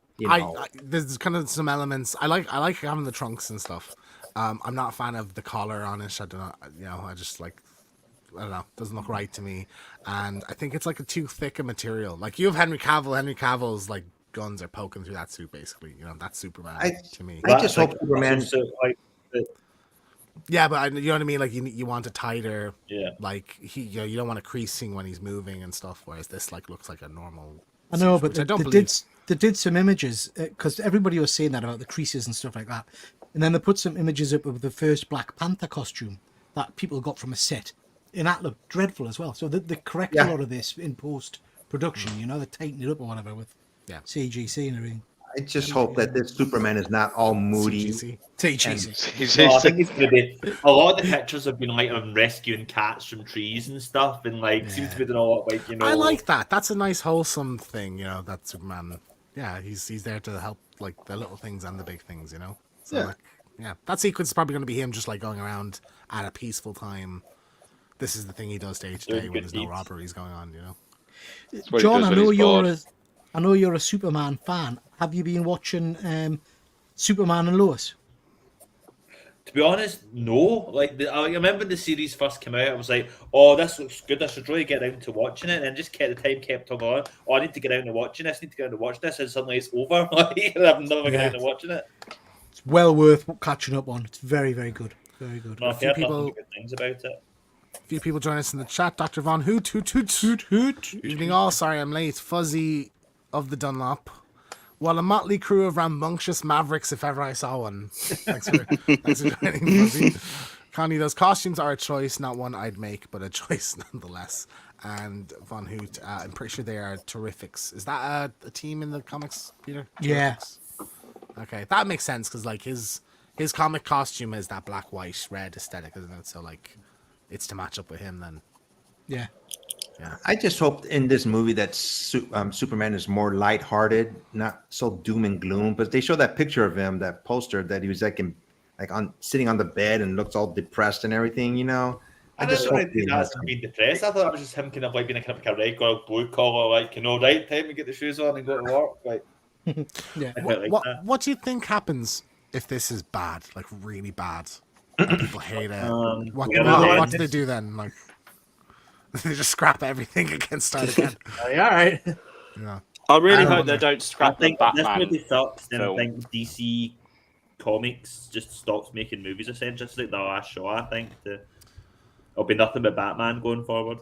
There's kind of some elements. I like having the trunks and stuff. I'm not a fan of the collar on it. I don't know. I just like. I don't know. Doesn't look right to me, and I think it's like a too thick a material. Like you have Henry Cavill. Henry Cavill's like guns are poking through that suit, basically. That's Superman to me. I just hope Superman. Yeah, but you know what I mean. Like you want a tighter. Yeah. Like you don't want a creasing when he's moving and stuff. Whereas this like looks like a normal. I know, suit, but which I don't they believe. did some images because everybody was saying that about the creases and stuff like that, and then they put some images up of the first Black Panther costume that people got from a set, and that looked dreadful as well. So they correct a lot of this in post production. They tighten it up or whatever with CGC and everything. I just hope that this Superman is not all moody. TGC. No, I think it's gonna be a lot of the pictures have been like of rescuing cats from trees and stuff, and seems to be doing a lot I like that. That's a nice wholesome thing, that Superman. Yeah, he's there to help like the little things and the big things, So that sequence is probably going to be him just like going around at a peaceful time. This is the thing he does day to day when there's no robberies going on, John, I know you're a Superman fan. Have you been watching Superman and Lois? To be honest, no. Like I remember when the series first came out, I was like, "Oh, this looks good. I should really get around to watching it." And then just kept the time kept on going. Oh, I need to get around to watching this. I need to get around to watch this, and suddenly it's over. Like I'm never getting around to watching it. It's well worth catching up on. It's very, very good. Very good. No, I've heard nothing but good things about it. A few people join us in the chat. Dr. Von Hoot. Evening all. Sorry I'm late. Fuzzy of the Dunlop. Well, a motley crew of rambunctious mavericks, if ever I saw one. Thanks for joining, Fuzzy. Connie, those costumes are a choice, not one I'd make, but a choice nonetheless. And Von Hoot, I'm pretty sure they are Terrifics. Is that a team in the comics, Peter? Yeah. Terrifics? Okay, that makes sense because like his comic costume is that black, white, red aesthetic, isn't it? So like, it's to match up with him then. Yeah. I just hope in this movie that Superman is more lighthearted, not so doom and gloom. But they show that picture of him, that poster, that he was sitting on the bed and looks all depressed and everything. You know, I just don't think that's him being depressed. I thought that was just him kind of like being kind of like a regular blue collar, like right, time to get the shoes on and go to work. Like, yeah. What do you think happens if this is bad, like really bad, and people hate it? What do they do then? Like. They just scrap everything and start again. All right. Yeah. I really hope they don't scrap the Batman. This movie sucks, and I film. think DC Comics just stops making movies. Essentially, it's like the last show. I think it'll be nothing but Batman going forward.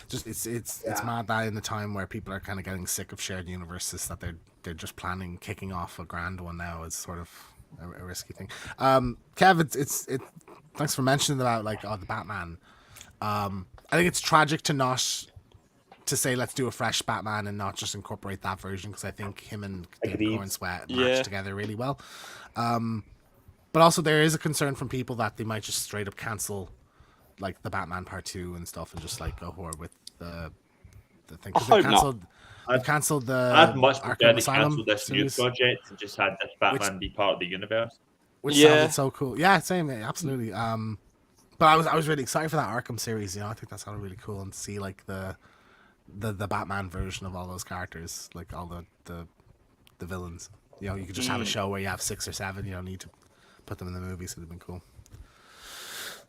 Just it's mad that in the time where people are kind of getting sick of shared universes, that they're just planning kicking off a grand one now is sort of a risky thing. Kev, it's thanks for mentioning about like the Batman. I think it's tragic to say let's do a fresh Batman and not just incorporate that version, because I think him and David Corn Sweat match together really well. But also there is a concern from people that they might just straight up cancel like the Batman Part 2 and stuff and just like go forward with the thing. They've cancelled the I'd much prefer Arkham to Asylum cancel this new series, project and just had this Batman be part of the universe. which sounded so cool. Yeah, same, absolutely. But I was really excited for that Arkham series. You know, I think that sounded really cool, and to see like the Batman version of all those characters, like all the villains. You know, you could just have a show where you have 6 or 7. You don't need to put them in the movies. It'd have been cool.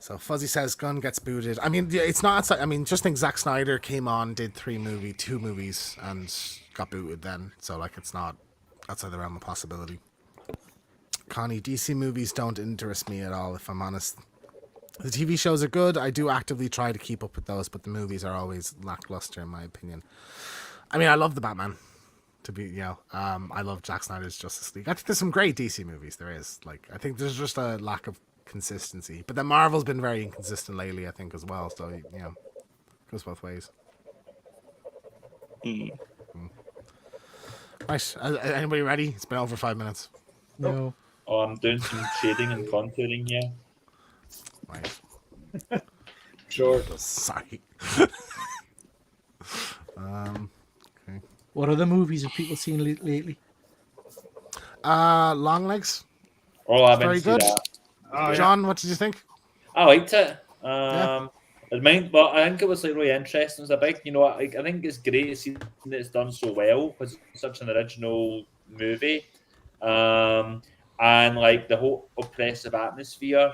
So Fuzzy says Gunn gets booted. I mean, it's not. I mean, just think Zack Snyder came on, did 2 movies, and got booted then. So like, it's not outside the realm of possibility. Connie, DC movies don't interest me at all, if I'm honest. The TV shows are good. I do actively try to keep up with those, but the movies are always lackluster, in my opinion. I mean, I love the Batman. I love Zack Snyder's Justice League. I think there's some great DC movies. There is. Like, I think there's just a lack of consistency. But then Marvel's been very inconsistent lately, I think, as well. So, you know, goes both ways. Right. Anybody ready? It's been over 5 minutes. No. Oh, I'm doing some shading and contouring here. Right. Sure. Sorry. Okay. What other movies have people seen lately? Longlegs. Oh, I've Very good. Oh, John, what did you think? I liked it. But I think it was like really interesting. It's a big, I think it's great to see that it's done so well because it's such an original movie. And like the whole oppressive atmosphere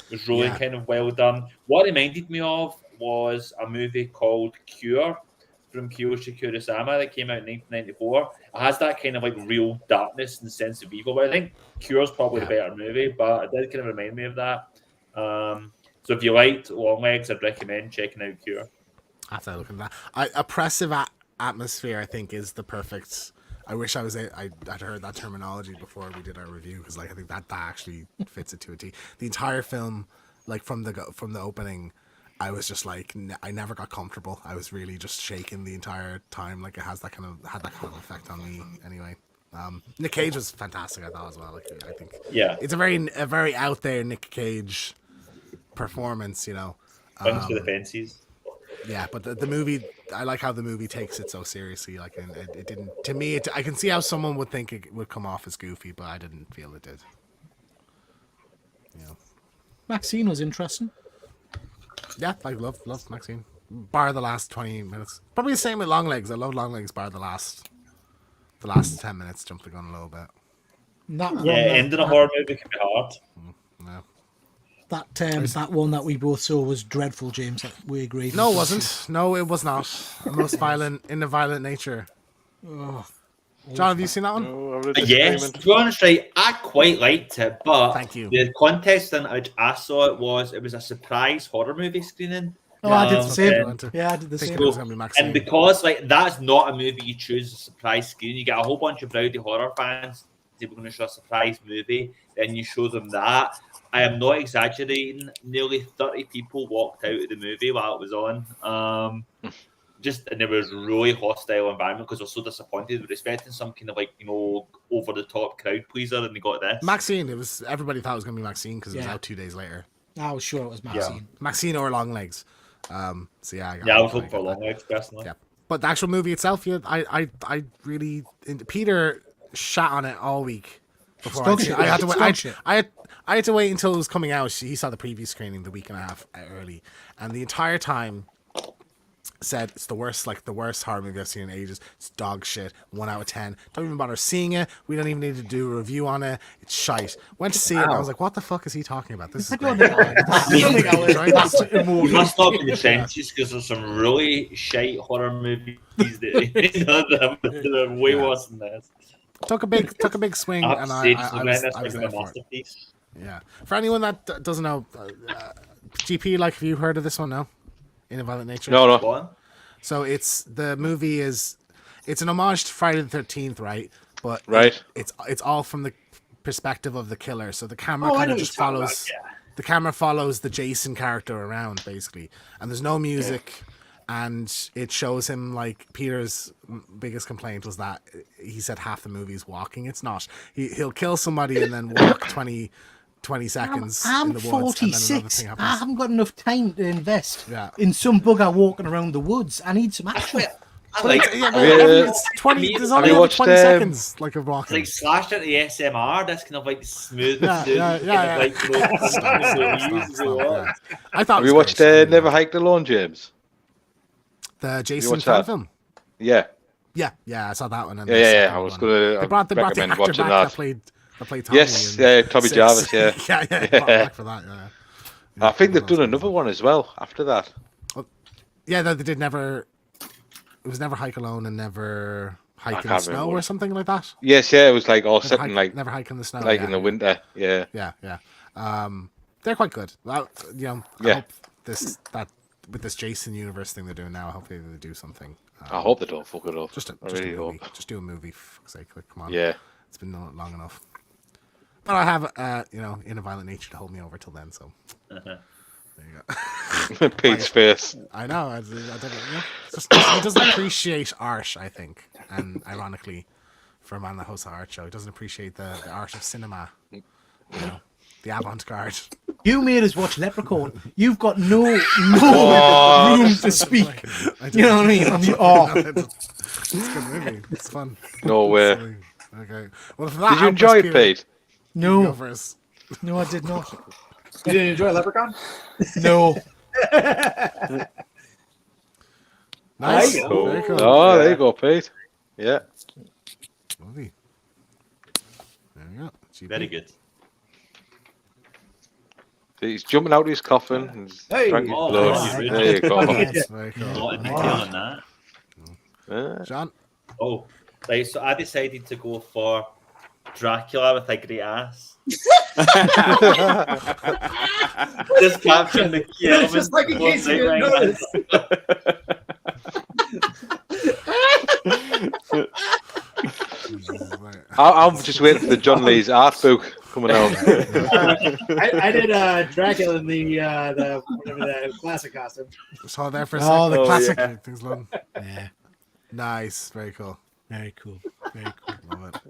was really kind of well done. What it reminded me of was a movie called Cure from Kiyoshi Kurosawa that came out in 1994. It has that kind of like real darkness and sense of evil. But I think Cure's probably the better movie, but it did kind of remind me of that. So if you liked Longlegs, I'd recommend checking out Cure. I have to look at that. Oppressive atmosphere, I think, is the perfect. I wish I'd heard that terminology before we did our review, because like I think that actually fits it to a T. The entire film, like from the opening, I was just like I never got comfortable. I was really just shaking the entire time. Like it had that kind of effect on me. Anyway, Nick Cage was fantastic. I thought as well. Like I think it's a very out there Nick Cage performance. You know, Swings for the fences. Yeah, but the movie, I like how the movie takes it so seriously. Like, and it didn't. To me, I can see how someone would think it would come off as goofy, but I didn't feel it did. Yeah. Maxine was interesting. Yeah, I love Maxine. Bar the last 20 minutes. Probably the same with Longlegs. I love Longlegs. Bar the last 10 minutes. Jumped the gun a little bit. Not ending a horror movie can be hard. Yeah. that one that we both saw was dreadful, James. We agreed. No, it wasn't. No, it was not. The most violent in the violent nature. Oh, John, have you seen that one? No, I'm in Yes, disagreement. to be honest, right, I quite liked it, but Thank you. the context in which I saw it was a surprise horror movie screening. Oh, I did the Um, same. and- Yeah, I did the think same. it was gonna be Maxine. And because like that's not a movie you choose as a surprise screen, you get a whole bunch of rowdy horror fans. They were going to show a surprise movie, then you show them that. I am not exaggerating. Nearly 30 people walked out of the movie while it was on. And there was really hostile environment because they're so disappointed. They were expecting some kind of over the top crowd pleaser, and they got this. Maxine. It was everybody thought it was gonna be Maxine because it was Yeah. out 2 days later. I was sure it was Maxine. Maxine or Longlegs. So yeah, I was hoping for long legs personally. Yeah, but the actual movie itself, yeah, I really Peter shat on it all week before Dog I, shit. I had to It's wait. dog shit. I had to wait until it was coming out. He saw the preview screening the week and a half early, and the entire time said it's the worst horror movie I've seen in ages. It's dog shit. 1 out of 10. Don't even bother seeing it. We don't even need to do a review on it. It's shite. Went to see it and I was like, what the fuck is he talking about? This is great. You must not be in the trenches because there's some really shite horror movies that are way worse than this. Took a big swing, I have and to I say, was like there a for it. masterpiece. Yeah. For anyone that doesn't know, GP, have you heard of this one now? In a Violent Nature? No. Go on. So it's an homage to Friday the 13th, right? But Right. it's all from the perspective of the killer. So the camera Oh, I kind know of what just you're talking follows. about, yeah. The camera follows the Jason character around basically, and there's no music. And it shows him Peter's biggest complaint was that he said half the movie's walking. It's not. He'll kill somebody and then walk 20 seconds. I'm in the woods, and then another 46. thing I happens. haven't got enough time to invest Yeah. in some bugger walking around the woods. I need some action. I like Yeah, Have you- it's 20. There's have only you over watched, 20 seconds of It's walking. like slashed at the SMR. That's kind of smooth. Yeah, yeah. Yeah. I thought. Have you watched Never Hiked Alone, James? the Jason watched fan that? film? Yeah. Yeah, I saw that one. And Yeah, the yeah, second I was one. gonna They brought the recommend actor watching back that. that played Tommy. Yes, in yeah, Tommy Six. Jarvis, yeah. yeah, brought back for that. Yeah. I think they've that was done another one as well after that. Yeah, they did never. It was never hike alone and never hike in the can't snow remember or what- something like that. Yes, yeah, it was all Never set hike, in never hike in the snow. in the winter. Yeah. Yeah. They're quite good. I Yeah. hope that with this Jason universe thing they're doing now, hopefully they do something. I hope they don't fuck it up. Just I a really movie. hope. Just do a movie, for fuck's sake. Come on. Yeah. It's been long enough. But I have, In a Violent Nature to hold me over till then. So there you go. Pete's face. I know. I don't know. He doesn't appreciate art, I think, and ironically, for a man that hosts an art show, he doesn't appreciate the art of cinema. The avant-garde. You made us watch Leprechaun. You've got no room to speak. You know what I mean? It's a good movie. It's fun. No way. Okay. Well, for that Did you enjoy it, Pete? Go No, first. no, I did not. You didn't enjoy Leprechaun? No. Nice. There you Cool. Very cool. Oh, there you go, Pete. Yeah. Movie. There you go. GP. Very good. He's jumping out of his coffin and Hey. drank his Oh, blood. nice. There you go. Yes, very A cool. lot of detail on that. Yeah. John. Oh, right. So I decided to go for Dracula with a great ass. Just capturing the key It's just elements like in before case you saying didn't right notice. I'm just waiting for the John Lee's art book coming out. I did Dracula in the whatever the classic costume. Saw there for a Oh, second. the classic. yeah. Things long. Yeah, Nice. Very cool. very cool. Very cool. Love it.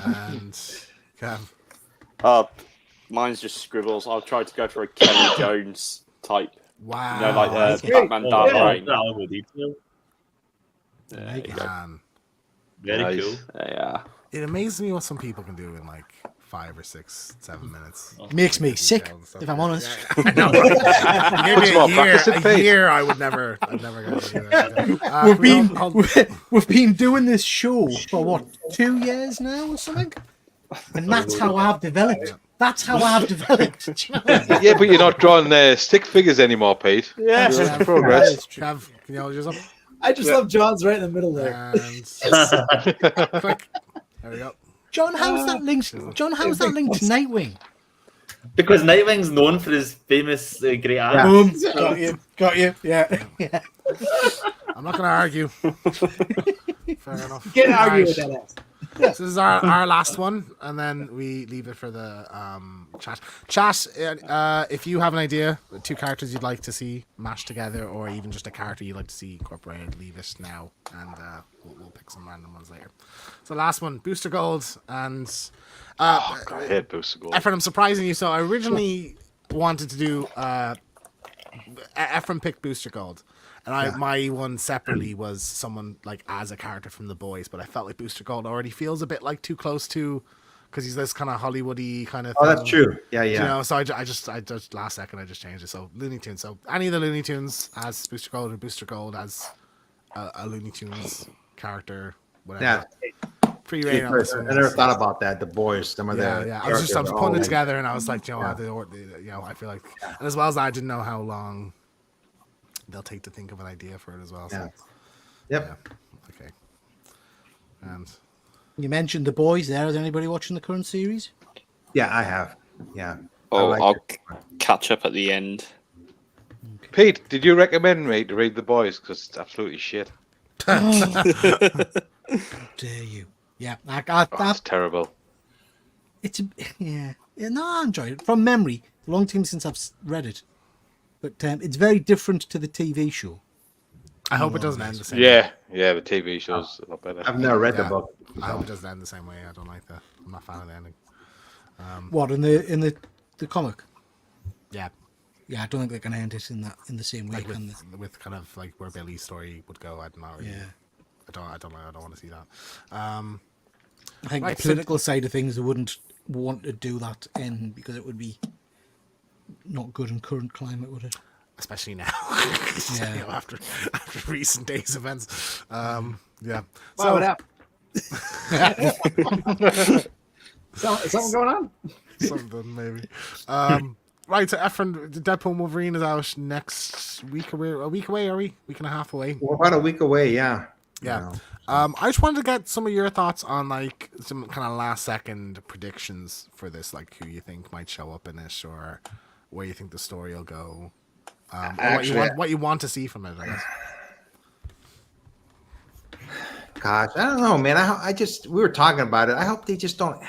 And Kev. Mine's just scribbles. I'll try to go for a Kelly Jones type. Wow. You know, like that's Batman now. Dark yeah. Reign. That level of detail. Man. Very Nice. cool. Yeah. It amazes me what some people can do in 5 or 6, 7 minutes. Makes me sick, if I'm honest. I know. Give Put me some more a practice in, year. A Pete. year, I'd never go do that. We've been doing this show for what, 2 years now or something? And that's how I've developed. That's how I've developed. Do you know what I mean? Yeah, but you're not drawing stick figures anymore, Pete. Yeah. You're making progress. Trav, can you hold yours up? I just love John's right in the middle there. And click. There we go. John, how's that linked? John, how's that linked to Nightwing? Because Nightwing's known for his famous great art. Boom. Got you. Yeah. I'm not going to argue. Fair enough. You can't argue Right. with that ass. So this is our last one, and then we leave it for the chat. Chat, if you have an idea, 2 characters you'd like to see mashed together, or even just a character you'd like to see incorporated, leave it now, and we'll pick some random ones later. So last one, Booster Gold, and I hate Booster Gold. Efren, I'm surprising you. So I originally wanted to do Efren picked Booster Gold. And my one separately was someone like as a character from The Boys, but I felt like Booster Gold already feels a bit like too close to, because he's this kind of Hollywoody kind of. Oh, thing. that's true. Yeah. You know, so I just last second I just changed it. So Looney Tunes. So any of the Looney Tunes as Booster Gold, or Booster Gold as a Looney Tunes character, whatever. Yeah. Free reign on this one. I never thought about that. The Boys, some of the. Yeah. I was putting it together, and I was like, you know, I feel like, and as well as I didn't know how long they'll take to think of an idea for it as well. So. Yeah. Yep. Yeah. Okay. And You mentioned The Boys there. Is anybody watching the current series? Yeah, I have. Yeah. I'll catch up at the end. Pete, did you recommend me to read The Boys? Because it's absolutely shit. How dare you? Yeah, That's terrible. it's yeah. No, I enjoy it from memory. A long time since I've read it, but it's very different to the TV show. I hope it doesn't end the same way. Yeah, the TV show's a lot better. I've never read the book. I hope it doesn't end the same way. I don't like that. I'm not a fan of the ending. What in the comic? Yeah, Yeah, I don't think they're going to end it in the same way. like can they? with kind of like where Billy's story would go. I'm not really. Yeah. I don't want to see that. I think Right, the so- political side of things, they wouldn't want to do that in because it would be not good in current climate, would it? Especially now, Yeah. you know, after recent days events. Yeah. Wow, what happened? Something going on? Something maybe. Right, so Efren, Deadpool and Wolverine is out next week. A week away, are we? Week and a half away. We're about a week away. Yeah. Yeah. You know. I just wanted to get some of your thoughts on like some kind of last second predictions for this, like who you think might show up in it, or where you think the story will go. Or what you want to see from it, I guess. Gosh, I don't know, man. We were talking about it. I hope they just don't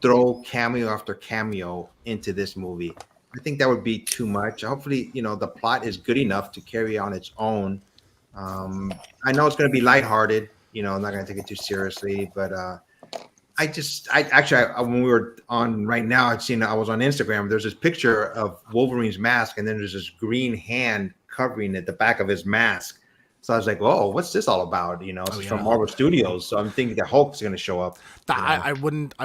throw cameo after cameo into this movie. I think that would be too much. Hopefully, the plot is good enough to carry on its own. I know it's going to be lighthearted. I'm not going to take it too seriously, but when we were on right now, I was on Instagram. There's this picture of Wolverine's mask, and then there's this green hand covering at the back of his mask. So I was like, "Whoa, what's this all about?" It's from Marvel Studios. So I'm thinking that Hulk's going to show up. I wouldn't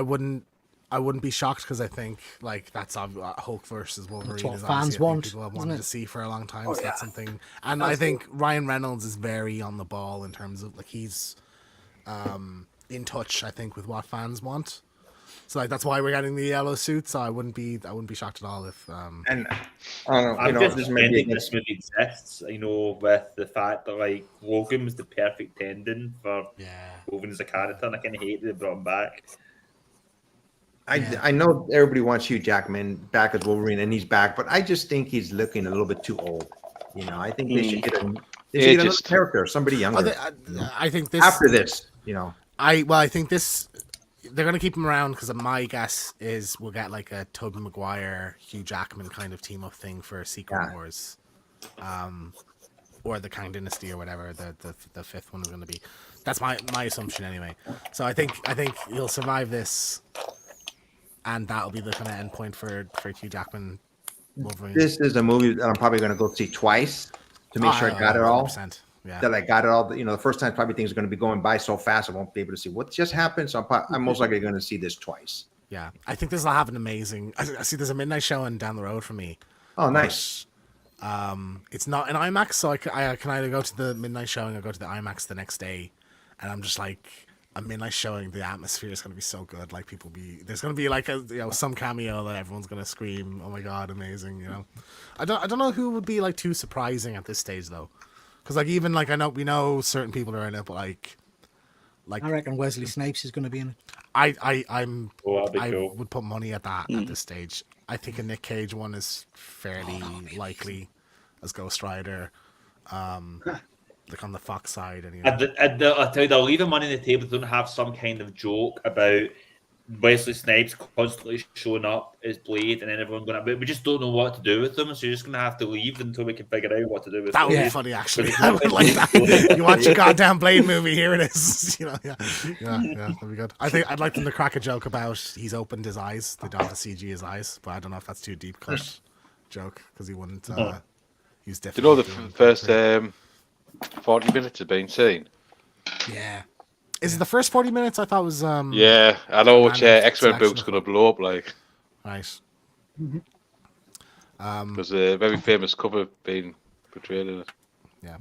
be shocked, because I think like that's Hulk versus Wolverine. That's what is fans obviously a thing want, people have isn't wanted it? to see for a long time. So that's something, and I think Ryan Reynolds is very on the ball in terms of like he's in touch, I think, with what fans want. So like that's why we're getting the yellow suit. So I wouldn't be shocked at all if And I don't know. I'm just this may be pretending this movie exists, with the fact that like Logan was the perfect tendon for Wolverine as a character, and I kind of hate that they brought him back. I know everybody wants Hugh Jackman back as Wolverine, and he's back, but I just think he's looking a little bit too old. I think they should get another character, somebody younger. I think this After this, I think this they're gonna keep him around, because my guess is we'll get like a Tobey Maguire, Hugh Jackman kind of team up thing for Secret Wars, or the Kang Dynasty or whatever the fifth one is gonna be. That's my assumption anyway. So I think he'll survive this, and that'll be the kind of end point for Hugh Jackman, Wolverine. This is a movie that I'm probably going to go see twice to make sure I got it all. 100%. Yeah. That I got it all. The first time probably things are going to be going by so fast I won't be able to see what just happened. So I'm most likely going to see this twice. Yeah, I think this will have an amazing. I see there's a midnight showing down the road for me. Oh, nice. It's not an IMAX, so I can either go to the midnight showing or go to the IMAX the next day, and I'm just like, a midnight showing, the atmosphere is going to be so good. Like there's going to be like some cameo that everyone's going to scream, "Oh my god, amazing!" You know, I don't know who would be like too surprising at this stage though, because like even like we know certain people are in it, but like I reckon Wesley Snipes is going to be in it. I that'd be cool. would put money at that at this stage. I think a Nick Cage one is fairly likely as Ghost Rider. Like on the Fox side, anyway. I'll tell you, they'll leave money on the table. Don't have some kind of joke about Wesley Snipes constantly showing up as Blade, and then everyone going. But we just don't know what to do with them, so you're just going to have to leave until we can figure out what to do with that them. Would be funny, actually. I would like that. You watch your goddamn Blade movie? Here it is. You know, yeah, that'd be good. I think I'd like them to crack a joke about he's opened his eyes. They don't have to CG his eyes, but I don't know if that's too deep cut joke because he wouldn't use different. Do you know the first 40 minutes have been seen? Yeah. Is it the first 40 minutes? I thought was yeah, I know which X-Men selection book's gonna blow up like. Right. There's a very famous cover being portrayed in it. Yeah.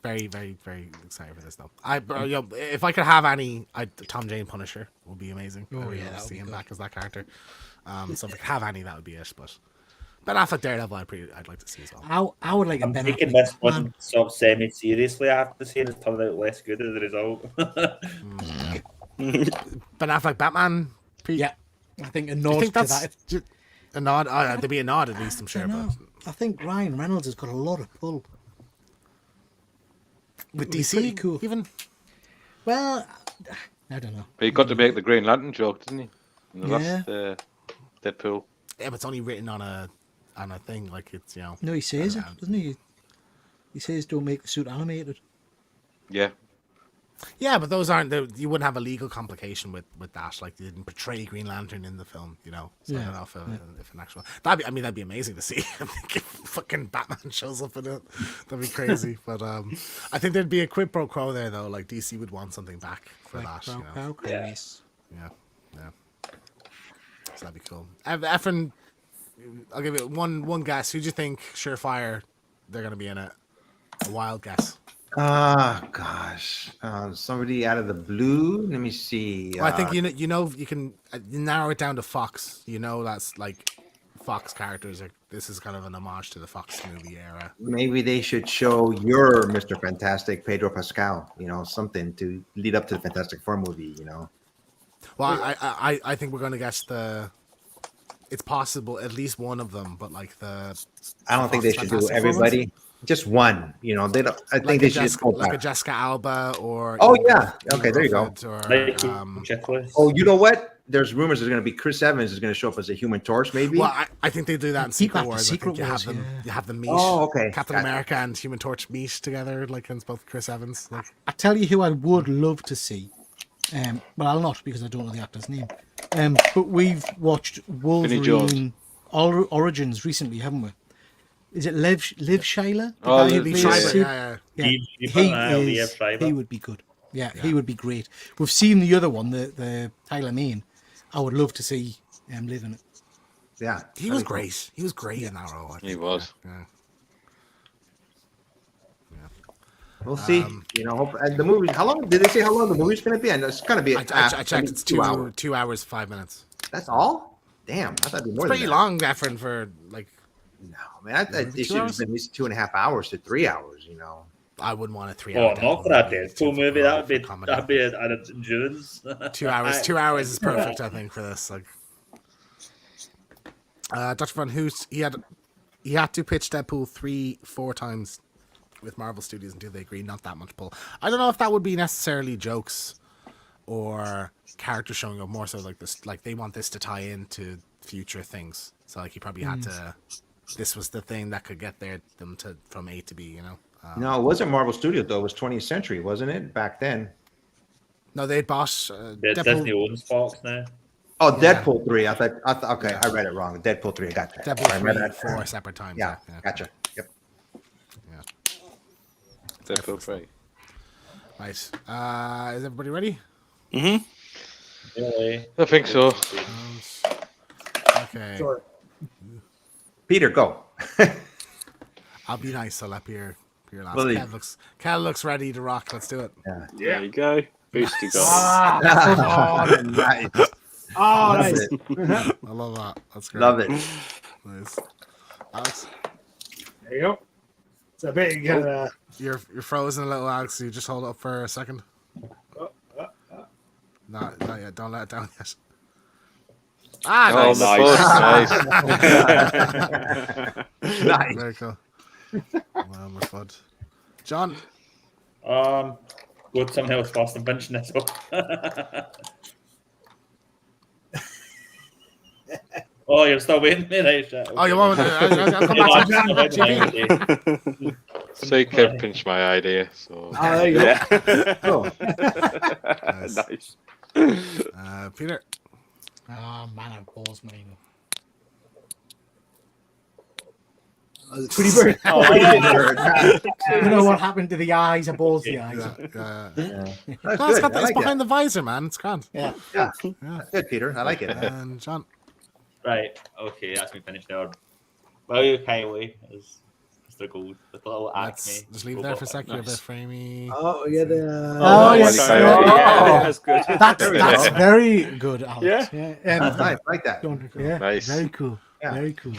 Very, very, very excited for this though. If I could have any, Tom Jane Punisher would be amazing. Oh, I really yeah, want that to would see be him good. back as that character. So if I could have any, that would be it. But Ben Affleck Daredevil, I'd like to see as well. I would like a I'm Ben taking Affleck this Batman. one sort of semi-seriously. I have to say, it's turned out less good as a result. Ben Affleck Batman. Pete? Yeah, I think a Do you nod think to that's that. a nod? There'd be a nod at least, I'm I sure. know. But I think Ryan Reynolds has got a lot of pull. with It'd be pretty DC, cool. even Well, I don't know. But he got to make the Green Lantern joke, didn't he? In the Yeah. last Deadpool. yeah, but it's only written on a thing like it's No, he says it, Yeah. doesn't he? He says don't make the suit animated. Yeah. Yeah, but those aren't. You wouldn't have a legal complication with that. Like they didn't portray Green Lantern in the film, So I don't know if an actual that'd be amazing to see. I think if fucking Batman shows up in it, that'd be crazy. But I think there'd be a quid pro quo there though. Like DC would want something back for that. Yeah. Yeah. So that'd be cool. Efren, I'll give you one guess. Who do you think surefire they're gonna be in it? A wild guess. Gosh. Somebody out of the blue. Let me see. Well, I think you can narrow it down to Fox. That's like Fox characters. This is kind of an homage to the Fox movie era. Maybe they should show your Mr. Fantastic, Pedro Pascal. Something to lead up to the Fantastic Four movie. Well, I think we're going to guess it's possible at least one of them, but like I don't think they should do Fantastic Four everybody. ones? Just one. They don't. I think they should just go like a back. Jessica Alba or. Oh yeah. Okay, there you go. Or, Checklist. Oh, you know what? There's rumors there's going to be Chris Evans is going to show up as a Human Torch, maybe. well, I think they do that in Secret got the Wars. I Secret think you have Wars, them. yeah. You have them meet. Oh, okay. Captain Gotcha. America and Human Torch meet together, like against both Chris Evans. Like, I tell you who I would love to see. Well, I'll not because I don't know the actor's name. But we've watched Wolverine Origins recently, haven't we? Is it Liv Schuyler? The Oh, guy who Liv plays Schreiber, Sid? yeah. He would be good. Yeah, he would be great. We've seen the other one, the Tyler Mane. I would love to see Liv in it. Yeah. He was great. He was great in that role. I think. He was. Yeah. We'll see. And the movie. How long did they say? How long the movie's going to be? And it's going to be. I checked. It's 2 hours. 2 hours 5 minutes. That's all. Damn, I thought it'd be more. It's pretty than that. long, Efren, for like. No, man. I thought it should have been at least 2.5 hours to 3 hours. I wouldn't want a 3 Oh, hour. not for that Deadpool movie. That'd be comedy. an endurance. 2 hours. 2 hours is perfect, I think, for this. Like, Dr. Van Hoot, he had to pitch Deadpool 3-4 times with Marvel Studios until they agreed. Not that much pull. I don't know if that would be necessarily jokes or characters showing up, more so like this. Like they want this to tie into future things. So like he probably had to. This was the thing that could get them to from A to B. No, it wasn't Marvel Studios though. It was 20th Century, wasn't it? Back then. No, they bought Disney owns Fox now. Oh, Deadpool 3. I thought. Okay, I read it wrong. Deadpool 3. I got that. Deadpool I read that. 4 separate times. Yeah, gotcha. Yep. Deadpool 3. Right. Is everybody ready? Really? I think so. Okay. Sure. Peter, go. I'll be nice. I'll let Pierre last. Well, Kev looks ready to rock. Let's do it. There you go. Booster gold. Nice. Oh, nice. I love that. That's great. Love it. Nice. Alex, There you go. So I bet you got you're frozen a little, Alex. You just hold it up for a second. Not yet. Don't let it down yet. Ah, Oh, nice. the nice. Nice. Very cool. Well, my FUD. John. Go something else fast and finishing this up. Oh, you're still waiting me, right? Shit. Oh, you want? I'll come back to GB. So you can pinch my idea. So there you go. Yeah. Cool. Nice. Nice. Peter. Oh man, I balls me. Tweety bird. You know what happened to the eyes? I balls the eyes. That's No, it's, good. got I it's like behind the visor, man. It's grand. Yeah. that. Good, Peter. I like it. And John. Right, okay, that's me finished there. Well, Kylie is Mr. Gold with the little Let's acne. just leave it there for a sec. You're a bit framey. Oh, yeah. The, Oh, yes. Okay, Oh. yeah, that's good. That's very good, Alex. Yeah. That's nice. I like that. Yeah. Nice. Very cool. Yeah. Very cool.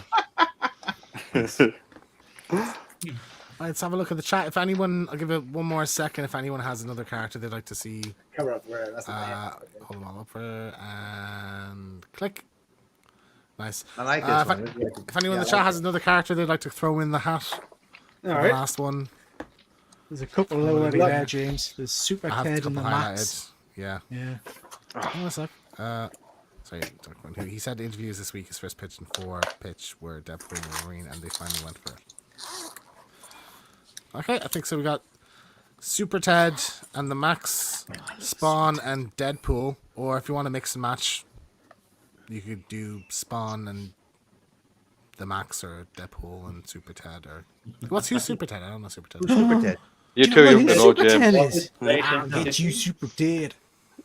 Let's have a look at the chat. If anyone, I'll give it one more second. If anyone has another character they'd like to see, cover up where that's not hold them all up for and click. Nice. I like If, this one. if anyone in the chat has another character they'd like to throw in the hat, All the right. last one, There's a couple already there, James. There's Super I have a Ted and couple the Max. highlighted. Yeah. Yeah. Hold on a sec. Sorry, he said interviews this week. His first pitch and 4 pitch were Deadpool and Wolverine, and they finally went for it. Okay, I think so. We got Super Ted and the Max, Spawn and Deadpool. Or if you want to mix and match, you could do Spawn and the Max, or Deadpool and Super Ted. Or who's Super Ted? I don't know Super Ted. Super Ted. you Do two, know you who can know, Super James. Ted is? Right, I'll get you Super Ted.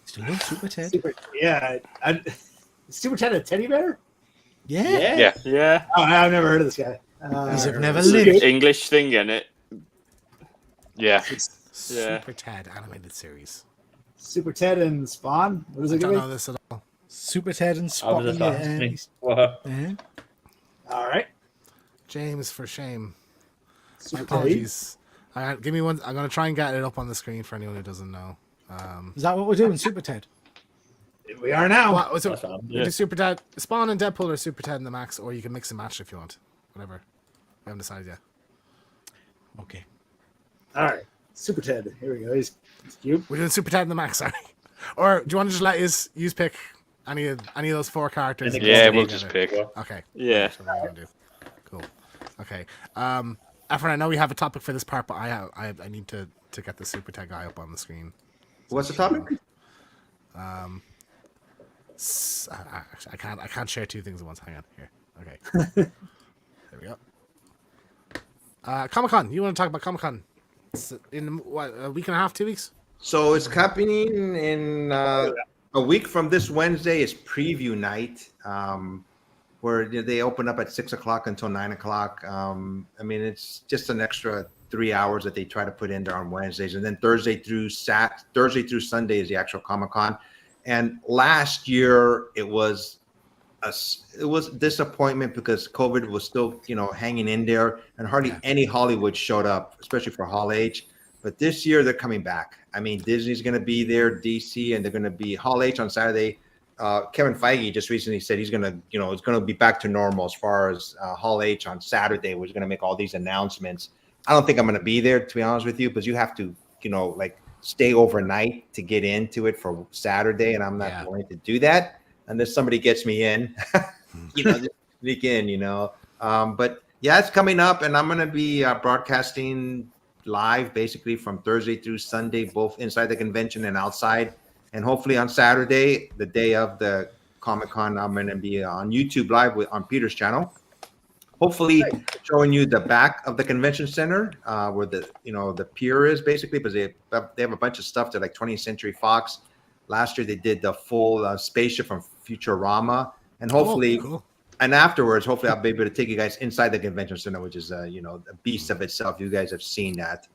Still love Super Ted. Super, yeah. Super Ted a teddy bear? Yeah. Yeah. Yeah. Oh, I've never heard of this guy. These have never Super lived. English thing in it. Yeah. Yeah. Super Ted animated series. Super Ted and Spawn? What does I it give don't me? know this at all. Super Ted and I was Spot. just Yeah. asking. What? Yeah. All right. James, for shame. My Super Ted. apologies. Give me one. I'm gonna try and get it up on the screen for anyone who doesn't know. Is that what we're doing, Super Ted? We are now. What was it? That's what I'm You doing. do Super Ted, Spawn and Deadpool, or Super Ted and the Max, or you can mix and match if you want. Whatever. We haven't decided yet. Okay. All right. Super Ted. Here we go. He's cute. We're doing Super Ted and the Max, sorry. Or do you want to just let us pick any of those 4 characters? and Yeah, put them we'll together? just pick. Okay. Yeah. That's what we're gonna do. Cool. Okay. Efren, I know we have a topic for this part, but I need to get the Super Ted guy up on the screen. What's the topic? I can't share 2 things at once. Hang on here. Okay. There we go. Comic-Con. You want to talk about Comic-Con? It's in what, a week and a half, 2 weeks? So it's happening in a week from this Wednesday. Is preview night, where they open up at 6 o'clock until 9 o'clock. I mean, it's just an extra 3 hours that they try to put in there on Wednesdays, and then Thursday through Sunday is the actual Comic-Con. And last year it was a disappointment because COVID was still, hanging in there, and hardly any Hollywood showed up, especially for Hall H. But this year they're coming back. I mean, Disney's going to be there, DC, and they're going to be Hall H on Saturday. Kevin Feige just recently said he's going to, it's going to be back to normal as far as Hall H on Saturday. We're going to make all these announcements. I don't think I'm going to be there, to be honest with you, because you have to, stay overnight to get into it for Saturday, and I'm not going to do that unless somebody gets me in. Just sneak in. But yeah, it's coming up, and I'm going to be broadcasting live basically from Thursday through Sunday, both inside the convention and outside. And hopefully on Saturday, the day of the Comic-Con, I'm going to be on YouTube Live on Peter's channel. Hopefully showing you the back of the convention center, where the pier is basically, because they have a bunch of stuff to like 20th Century Fox. Last year they did the full spaceship from Futurama, and hopefully, and afterwards, hopefully I'll be able to take you guys inside the convention center, which is a beast of itself. You guys have seen that,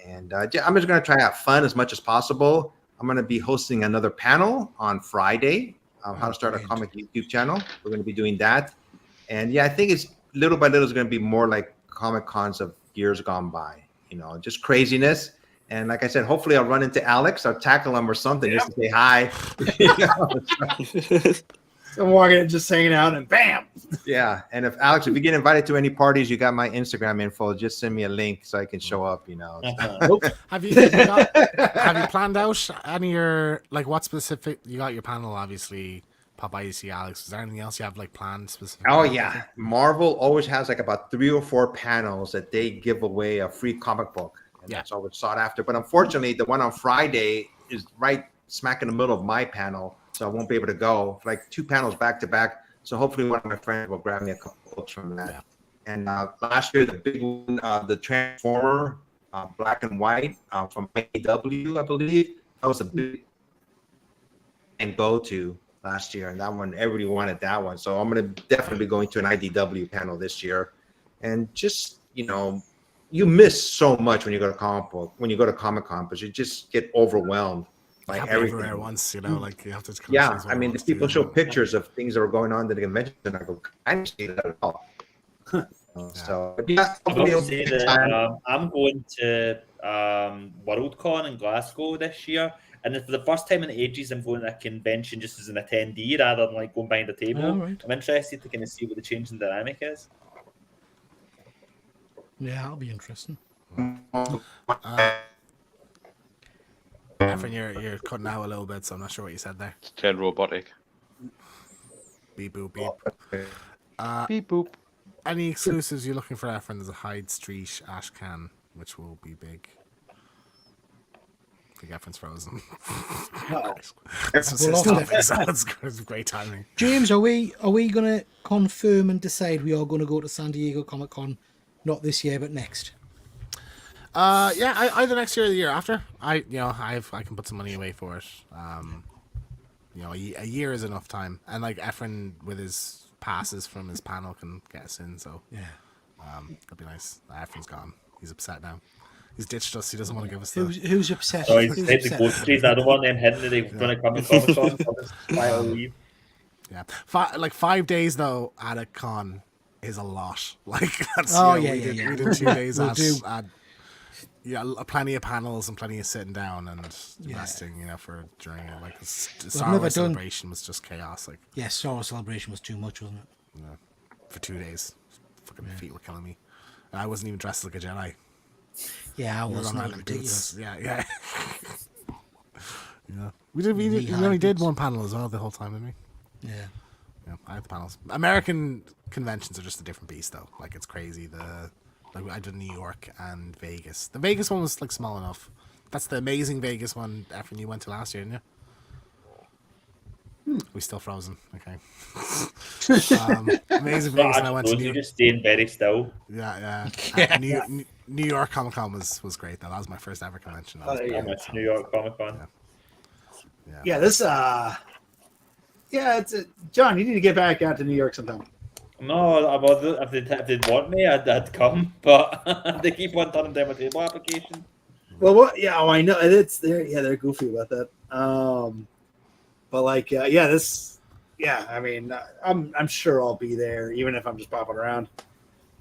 and I'm just going to try to have fun as much as possible. I'm going to be hosting another panel on Friday on how to start a comic YouTube channel. We're going to be doing that. And yeah, I think it's little by little is going to be more like Comic Cons of years gone by, just craziness. And like I said, hopefully I'll run into Alex. I'll tackle him or something just to say hi. So I'm walking in, just hanging out, and bam. Yeah. And if Alex, if you get invited to any parties, you got my Instagram info. Just send me a link so I can show up, Have you planned out any of your, like, what specific, you got your panel, obviously, pop by to see Alex. Is there anything else you have, like, planned specifically? Oh, yeah. Marvel always has, like, about 3 or 4 panels that they give away a free comic book. And that's always sought after. But unfortunately, the one on Friday is right smack in the middle of my panel. So I won't be able to go. Like 2 panels back to back. So hopefully one of my friends will grab me a couple books from that. Yeah. And last year, the big one, the Transformer, black and white from AEW, I believe. That was a big and go to last year. And that one, everybody wanted that one. So I'm going to definitely be going to an IDW panel this year. And just, you miss so much when you go to Comic-Con, because you just get overwhelmed by everything. Once, like you have to. Yeah, I mean, the people show pictures of things that were going on at the convention, and I go, I didn't see that at all. So, yeah, I'm going to Worldcon in Glasgow this year, and for the first time in ages, I'm going to a convention just as an attendee rather than like going behind a table. Oh, right. I'm interested to kind of see what the change in dynamic is. Yeah, that'll be interesting. Efren, you're cutting out a little bit, so I'm not sure what you said there. It's turned robotic. Beep boop beep. Beep boop. Any exclusives you're looking for, Efren? There's a Hyde Street Ashcan, which will be big. I think Efren's frozen. It's great timing. James, are we going to confirm and decide we are going to go to San Diego Comic-Con, not this year but next? Yeah, either next year or the year after. I can put some money away for it. A year is enough time, and like Efren with his passes from his panel can get us in. So yeah, that'd be nice. Efren's gone. He's upset now. He's ditched us. He doesn't want to give us who's upset. Oh, he's upset. Please, I don't want them hidden that they're going to come to Comic-Con. I'll leave. Yeah, 5 days though at a con is a lot. Like that's we did 2 days at plenty of panels and plenty of sitting down and resting, for during it. Like the Star Wars celebration was just chaos. Like Star Wars celebration was too much, wasn't it? Yeah, for 2 days, fucking feet were killing me. And I wasn't even dressed like a Jedi. Yeah, I was not ridiculous. Yeah. Yeah. We only did one panel as well the whole time, didn't we? Yeah. Yeah, I had the panels. American conventions are just a different beast, though. Like it's crazy. I did New York and Vegas. The Vegas one was like small enough. That's the amazing Vegas one, Efren, you went to last year, didn't you? We still frozen. Okay. Amazing Vegas, and I went to New York. Just staying very still. Yeah. New York Comic Con was great. Though. That was my first ever convention. New York Comic Con. Yeah. This it's John. You need to get back out to New York sometime. No, if they'd want me, I'd come, but they keep on turning down my table application. Well, what? Yeah, I know they're goofy about that. But like, I mean, I'm sure I'll be there, even if I'm just popping around,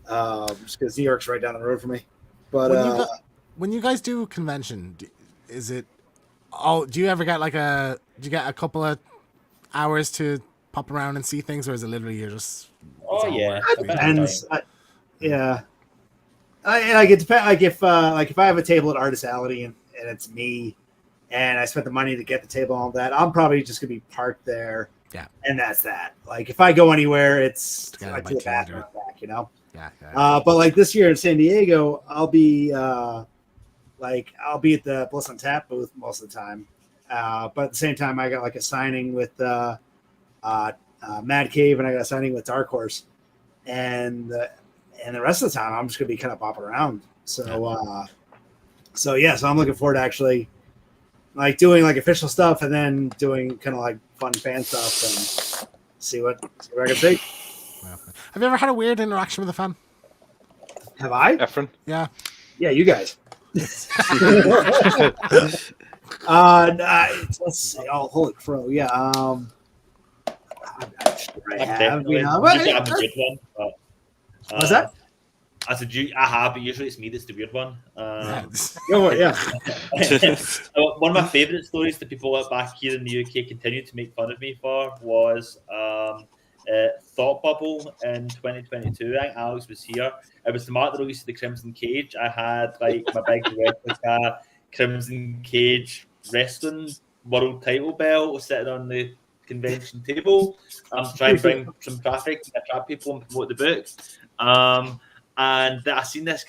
just because New York's right down the road for me. But when you guys do convention, is it? Oh, do you ever get do you get a couple of hours to pop around and see things, or is it literally you're just? Oh yeah, it depends. It depends. Like if I have a table at Artisality and it's me, and I spent the money to get the table and all that, I'm probably just gonna be parked there. Yeah, and that's that. Like if I go anywhere, it's to the bathroom back, Yeah. But like this year in San Diego, I'll be at the Bliss on Tap booth most of the time. But at the same time, I got like a signing with Mad Cave, and I got a signing with Dark Horse, and the rest of the time I'm just gonna be kind of bopping around. So I'm looking forward to actually like doing like official stuff and then doing kind of like fun fan stuff and see what I can see. Have you ever had a weird interaction with a fan? Have I? Efren? Yeah. Yeah, you guys. Let's see. Oh, holy crow! Yeah. I'm sure I have. Definitely. You know, Usually I'm the weird one. But, what's that? I said I have, but usually it's me that's the weird one. Yeah. One of my favourite stories that people back here in the UK continue to make fun of me for was Thought Bubble in 2022. I think Alex was here. It was the mark the release of the Crimson Cage. I had like my big replica Crimson Cage wrestling world title belt sitting on the convention table. To try and bring some traffic, attract people, and promote the book. And I seen this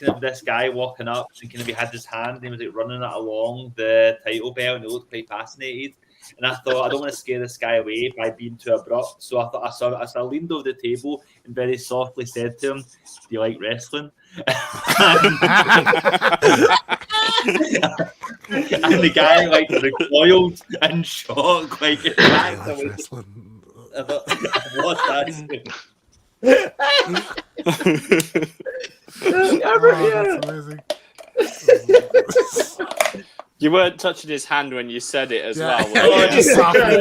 guy walking up and kind of he had his hand and he was like running it along the title belt and he looked quite fascinated. And I thought I don't want to scare this guy away by being too abrupt. So I thought so I leaned over the table and very softly said to him, "Do you like wrestling?" And the guy like recoiled in shock, like I thought, what's that? That's amazing. You weren't touching his hand when you said it as well. Oh, just softly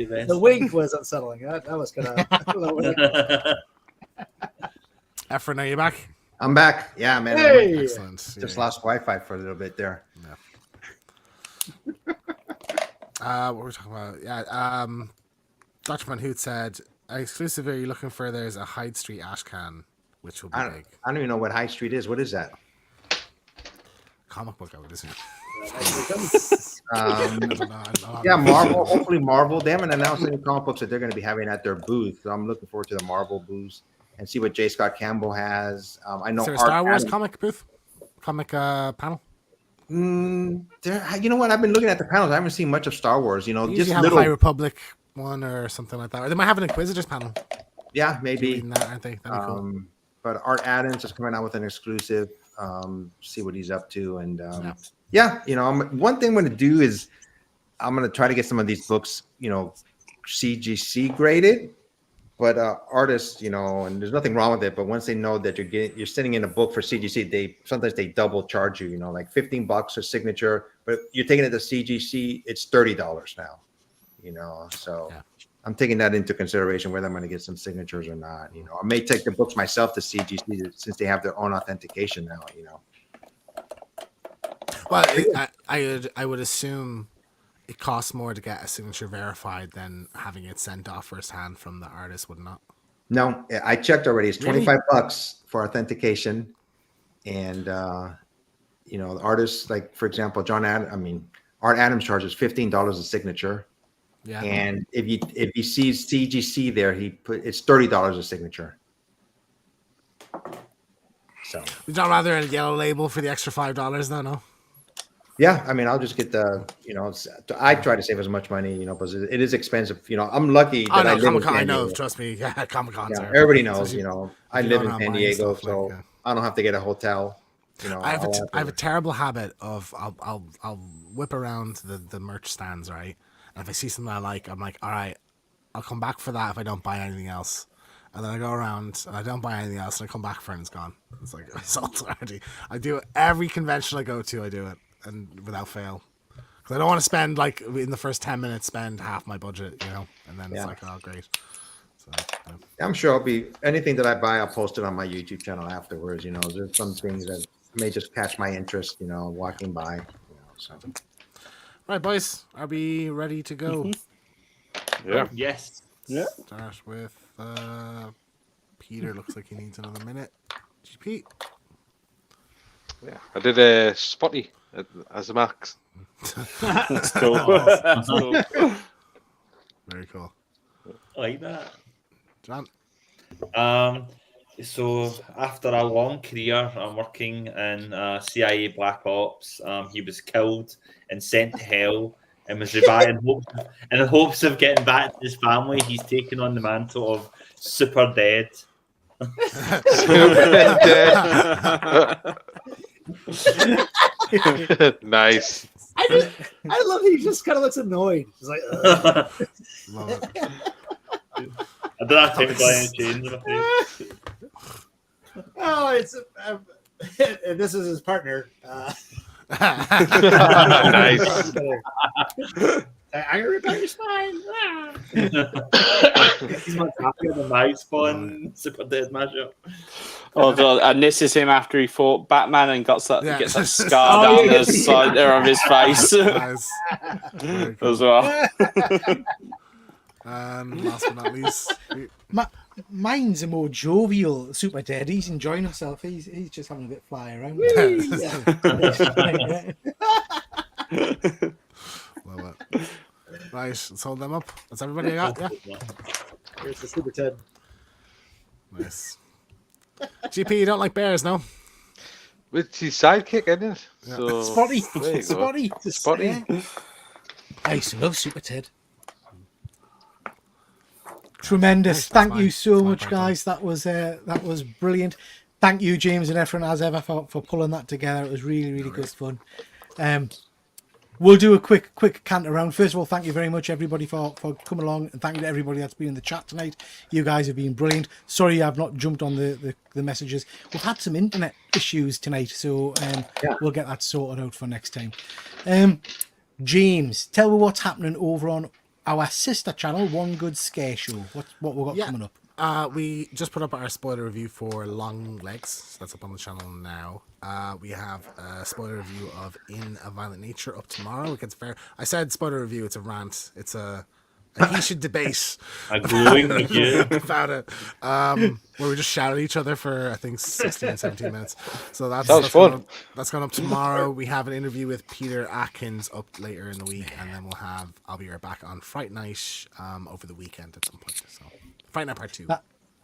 The wink was unsettling. That was kind of. Efren, are you back? I'm back. Yeah, man. Hey! Excellent. Just lost Wi-Fi for a little bit there. What were we talking about? Yeah. Dr. Van Hoot said, exclusive are you looking for? There's a Hyde Street Ashcan, which will be big. I don't even know what High Street is. What is that? Comic book, I would assume. Yeah, Marvel. Hopefully, Marvel. They haven't announced any comic books that they're going to be having at their booth. So I'm looking forward to the Marvel booth and see what J. Scott Campbell has. I know is there a Star Wars comic booth? Comic panel? You know what? I've been looking at the panels. I haven't seen much of Star Wars. You know, just have little a High Republic one or something like that. Or they might have an Inquisitors panel. Yeah, maybe. That, aren't they? That'd be cool. But Art Adams is coming out with an exclusive. See what he's up to, and yeah, you know, one thing I'm going to do is I'm going to try to get some of these books, you know, CGC graded. But artists, you know, and there's nothing wrong with it. But once they know that you're sending in a book for CGC, sometimes they double charge you. You know, like $15 a signature, but you're taking it to CGC, it's $30 now. You know, so I'm taking that into consideration whether I'm going to get some signatures or not. You know, I may take the books myself to CGC since they have their own authentication now. You know. Well, I would assume it costs more to get a signature verified than having it sent off firsthand from the artist, would not? No, I checked already. It's $25 for authentication, and you know, the artists, like for example, Art Adams charges $15 a signature. Yeah. And if he sees CGC there, it's $30 a signature. So would you not rather a yellow label for the extra $5 though? No. Yeah, I mean, I'll just get the, you know, I try to save as much money, you know, because it is expensive. You know, I'm lucky that I live in San Diego. I know, trust me. Yeah, Comic-Cons. Yeah, everybody knows, you know, I live in San Diego, so I don't have to get a hotel. You know, I have a terrible habit of I'll whip around the merch stands, right? And if I see something I like, I'm like, all right, I'll come back for that if I don't buy anything else. And then I go around and I don't buy anything else, and I come back for it and it's gone. It's like it's already. I do it every convention I go to. I do it. And without fail, because I don't want to spend like in the first 10 minutes spend half my budget, you know, and then it's like, oh great. So I'm sure I'll be anything that I buy, I'll post it on my YouTube channel afterwards. You know, there's some things that may just catch my interest, you know, walking by. You know, so. All right, boys, are we ready to go? Yeah. Yes. Yeah. Start with Peter. Looks like he needs another minute. Pete. Yeah, I did a Spotty as a max. That's cool. That's cool. Very cool. I like that. John. So after a long career working in CIA Black Ops, he was killed and sent to hell and was revived in hopes of getting back to his family. He's taken on the mantle of Super Dead. Nice. I love he just kind of looks annoyed. He's like, Love it. I don't have time to buy any chains, I'm afraid. oh, it's and this is his partner. Nice. I'm gonna repair your spine. He's much happier than my Spawn Super Dead mashup. Oh god! And this is him after he fought Batman and gets that scar Oh, down yeah. the side there of his face Nice. Very cool. as well. And last but not least, Mine's a more jovial Super Dead. He's enjoying himself. He's just having a bit fly around. love it. Right, let's hold them up. That's everybody got, yeah? Here's the Super Ted. Nice. GP, you don't like bears, no? With his sidekick, isn't it? Yeah. So, Spotty. there you go. Spotty. Spotty. Yeah. I used to love Super Ted. Tremendous. That's Thank fine. you so It's much, fine, guys. That was brilliant. Thank you, James and Efren, as ever, for pulling that together. It was really, really good fun. We'll do a quick canter round. First of all, thank you very much, everybody, for coming along, and thank you to everybody that's been in the chat tonight. You guys have been brilliant. Sorry I've not jumped on the messages. We've had some internet issues tonight, so we'll get that sorted out for next time. James, tell me what's happening over on our sister channel, One Good Scare Show. What we've got coming up? We just put up our spoiler review for Long Legs. So that's up on the channel now. We have a spoiler review of In a Violent Nature up tomorrow. It gets fair. I said spoiler review. It's a rant. It's a heated debate. A glowing review. About it. Where we just shout at each other for I think 16, 17 minutes. So that's fun. That's going up tomorrow. We have an interview with Peter Atkins up later in the week, and then I'll be right back on Fright Night over the weekend at some point. So Fright Night Part 2.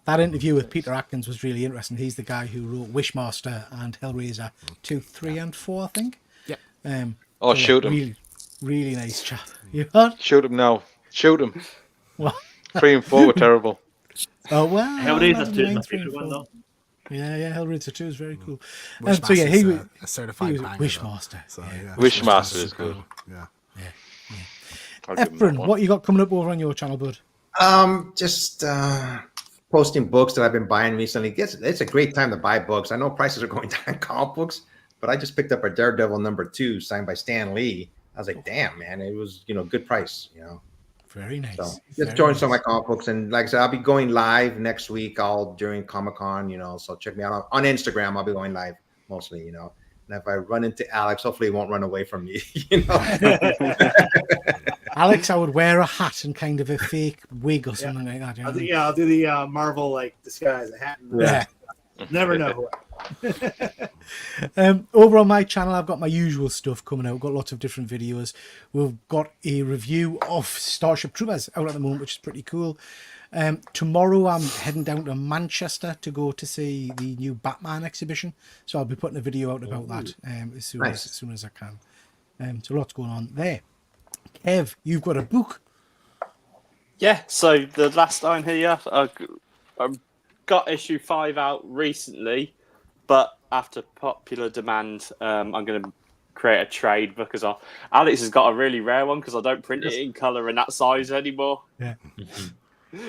That interview with Peter Atkins was really interesting. He's the guy who wrote Wishmaster and Hellraiser 2, 3, and 4, I think. Yeah. Shoot him. Really, really nice chap. You heard? Shoot him now. Shoot him. Well, 3 and 4 were terrible. oh well. Hellraiser 2 is my 3 and favourite one, 4. though. Yeah, Hellraiser 2 is very cool. Wishmaster's So yeah, he was a certified banger, though. Wishmaster. So, Yeah. yeah, Wishmaster is good. Yeah. I'll give him that Efren, one. what you got coming up over on your channel, bud? Just posting books that I've been buying recently. It's a great time to buy books. I know prices are going down in comic books, but I just picked up a Daredevil #2 signed by Stan Lee. I was like, damn, man, it was good price. Very nice. So Very just join some of my nice. comic books, and like I said, I'll be going live next week, all during Comic-Con. So check me out on Instagram. I'll be going live mostly. And if I run into Alex, hopefully he won't run away from me. Alex, I would wear a hat and kind of a fake wig or something like that. I'll do the Marvel like disguise, a hat. And Yeah. Never know. Over on my channel, I've got my usual stuff coming out. We've got lots of different videos. We've got a review of Starship Troopers out at the moment, which is pretty cool. Tomorrow, I'm heading down to Manchester to go to see the new Batman exhibition. So I'll be putting a video out about that as soon as I can. So lots going on there. Kev, you've got a book. Yeah, so the last time here, I got issue 5 out recently, but after popular demand, I'm going to create a trade because Alex has got a really rare one because I don't print it in colour and that size anymore. Yeah.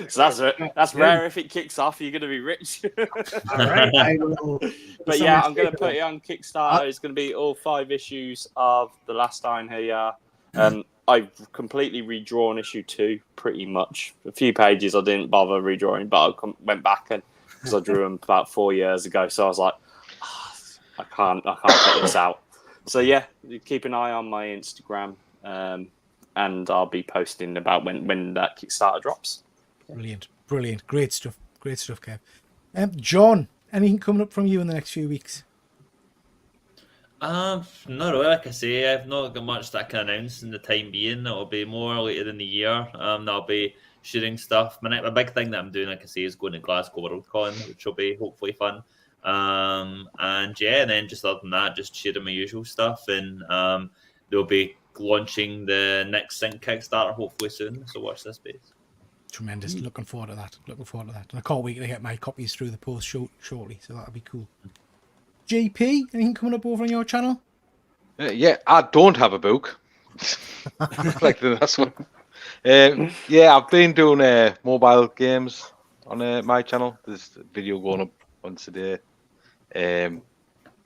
So that's rare. If it kicks off, you're going to be rich. All right, I will. But yeah, I'm going to put it on Kickstarter. It's going to be all 5 issues of the last time here. I've completely redrawn issue 2, pretty much. A few pages I didn't bother redrawing, but I went back because I drew them about 4 years ago. So I was like, I can't put this out. So yeah, keep an eye on my Instagram, and I'll be posting about when that Kickstarter drops. Brilliant. Great stuff, Kev. John, anything coming up from you in the next few weeks? Not really. Like I say, I've not got much that I can announce in the time being. It'll be more later in the year. That'll be shooting stuff. My big thing that I'm doing, like I say, is going to Glasgow Worldcon, which will be hopefully fun. And then just other than that, just sharing my usual stuff. And they'll be launching the next Sync Kickstarter hopefully soon. So watch this space. Tremendous. Looking forward to that. And I can't wait to get my copies through the post shortly. So that'll be cool. JP, anything coming up over on your channel? Yeah, I don't have a book. Like the last one. I've been doing mobile games on my channel. There's a video going up once a day.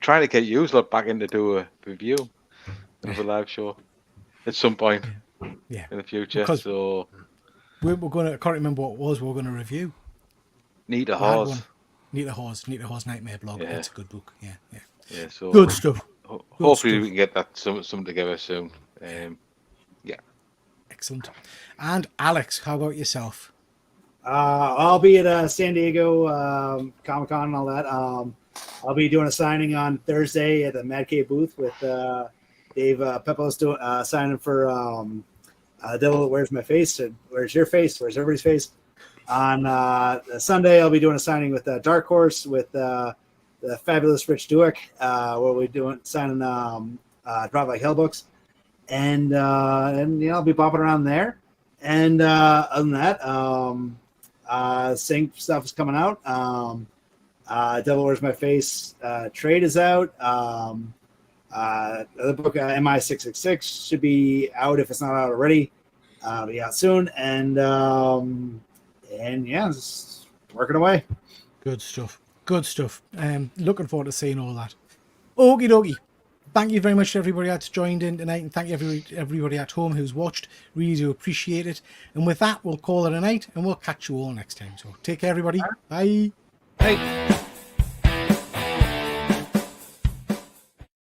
trying to get you lot back in to do a review of a live show at some point Yeah. in the future. Because So we're going to, I can't remember what it was we were going to review. Need a We had Horse. one. Need a Horse Nightmare blog. Yeah. It's a good book. Yeah, yeah. Yeah, so Good stuff. hopefully stuff. we can get that some together soon. Excellent. And Alex, how about yourself? I'll be at San Diego Comic Con and all that. I'll be doing a signing on Thursday at the Mad Cave booth with Dave Pepos doing signing for Devil That Wears My Face. Where's your face? Where's everybody's face? On Sunday, I'll be doing a signing with Dark Horse with the fabulous Rich Dueck, where we're doing signing Drive Like Hell books, and I'll be bopping around there. And other than that, Sync stuff is coming out. Devil Wears My Face trade is out. The book MI666 should be out if it's not out already. It'll be out soon, and yeah, just working away. Good stuff. Good stuff. Looking forward to seeing all that. Okie dokie. Thank you very much to everybody that's joined in tonight, and thank you everybody at home who's watched. Really do appreciate it. And with that, we'll call it a night, and we'll catch you all next time. So take care, everybody. Bye. Hey.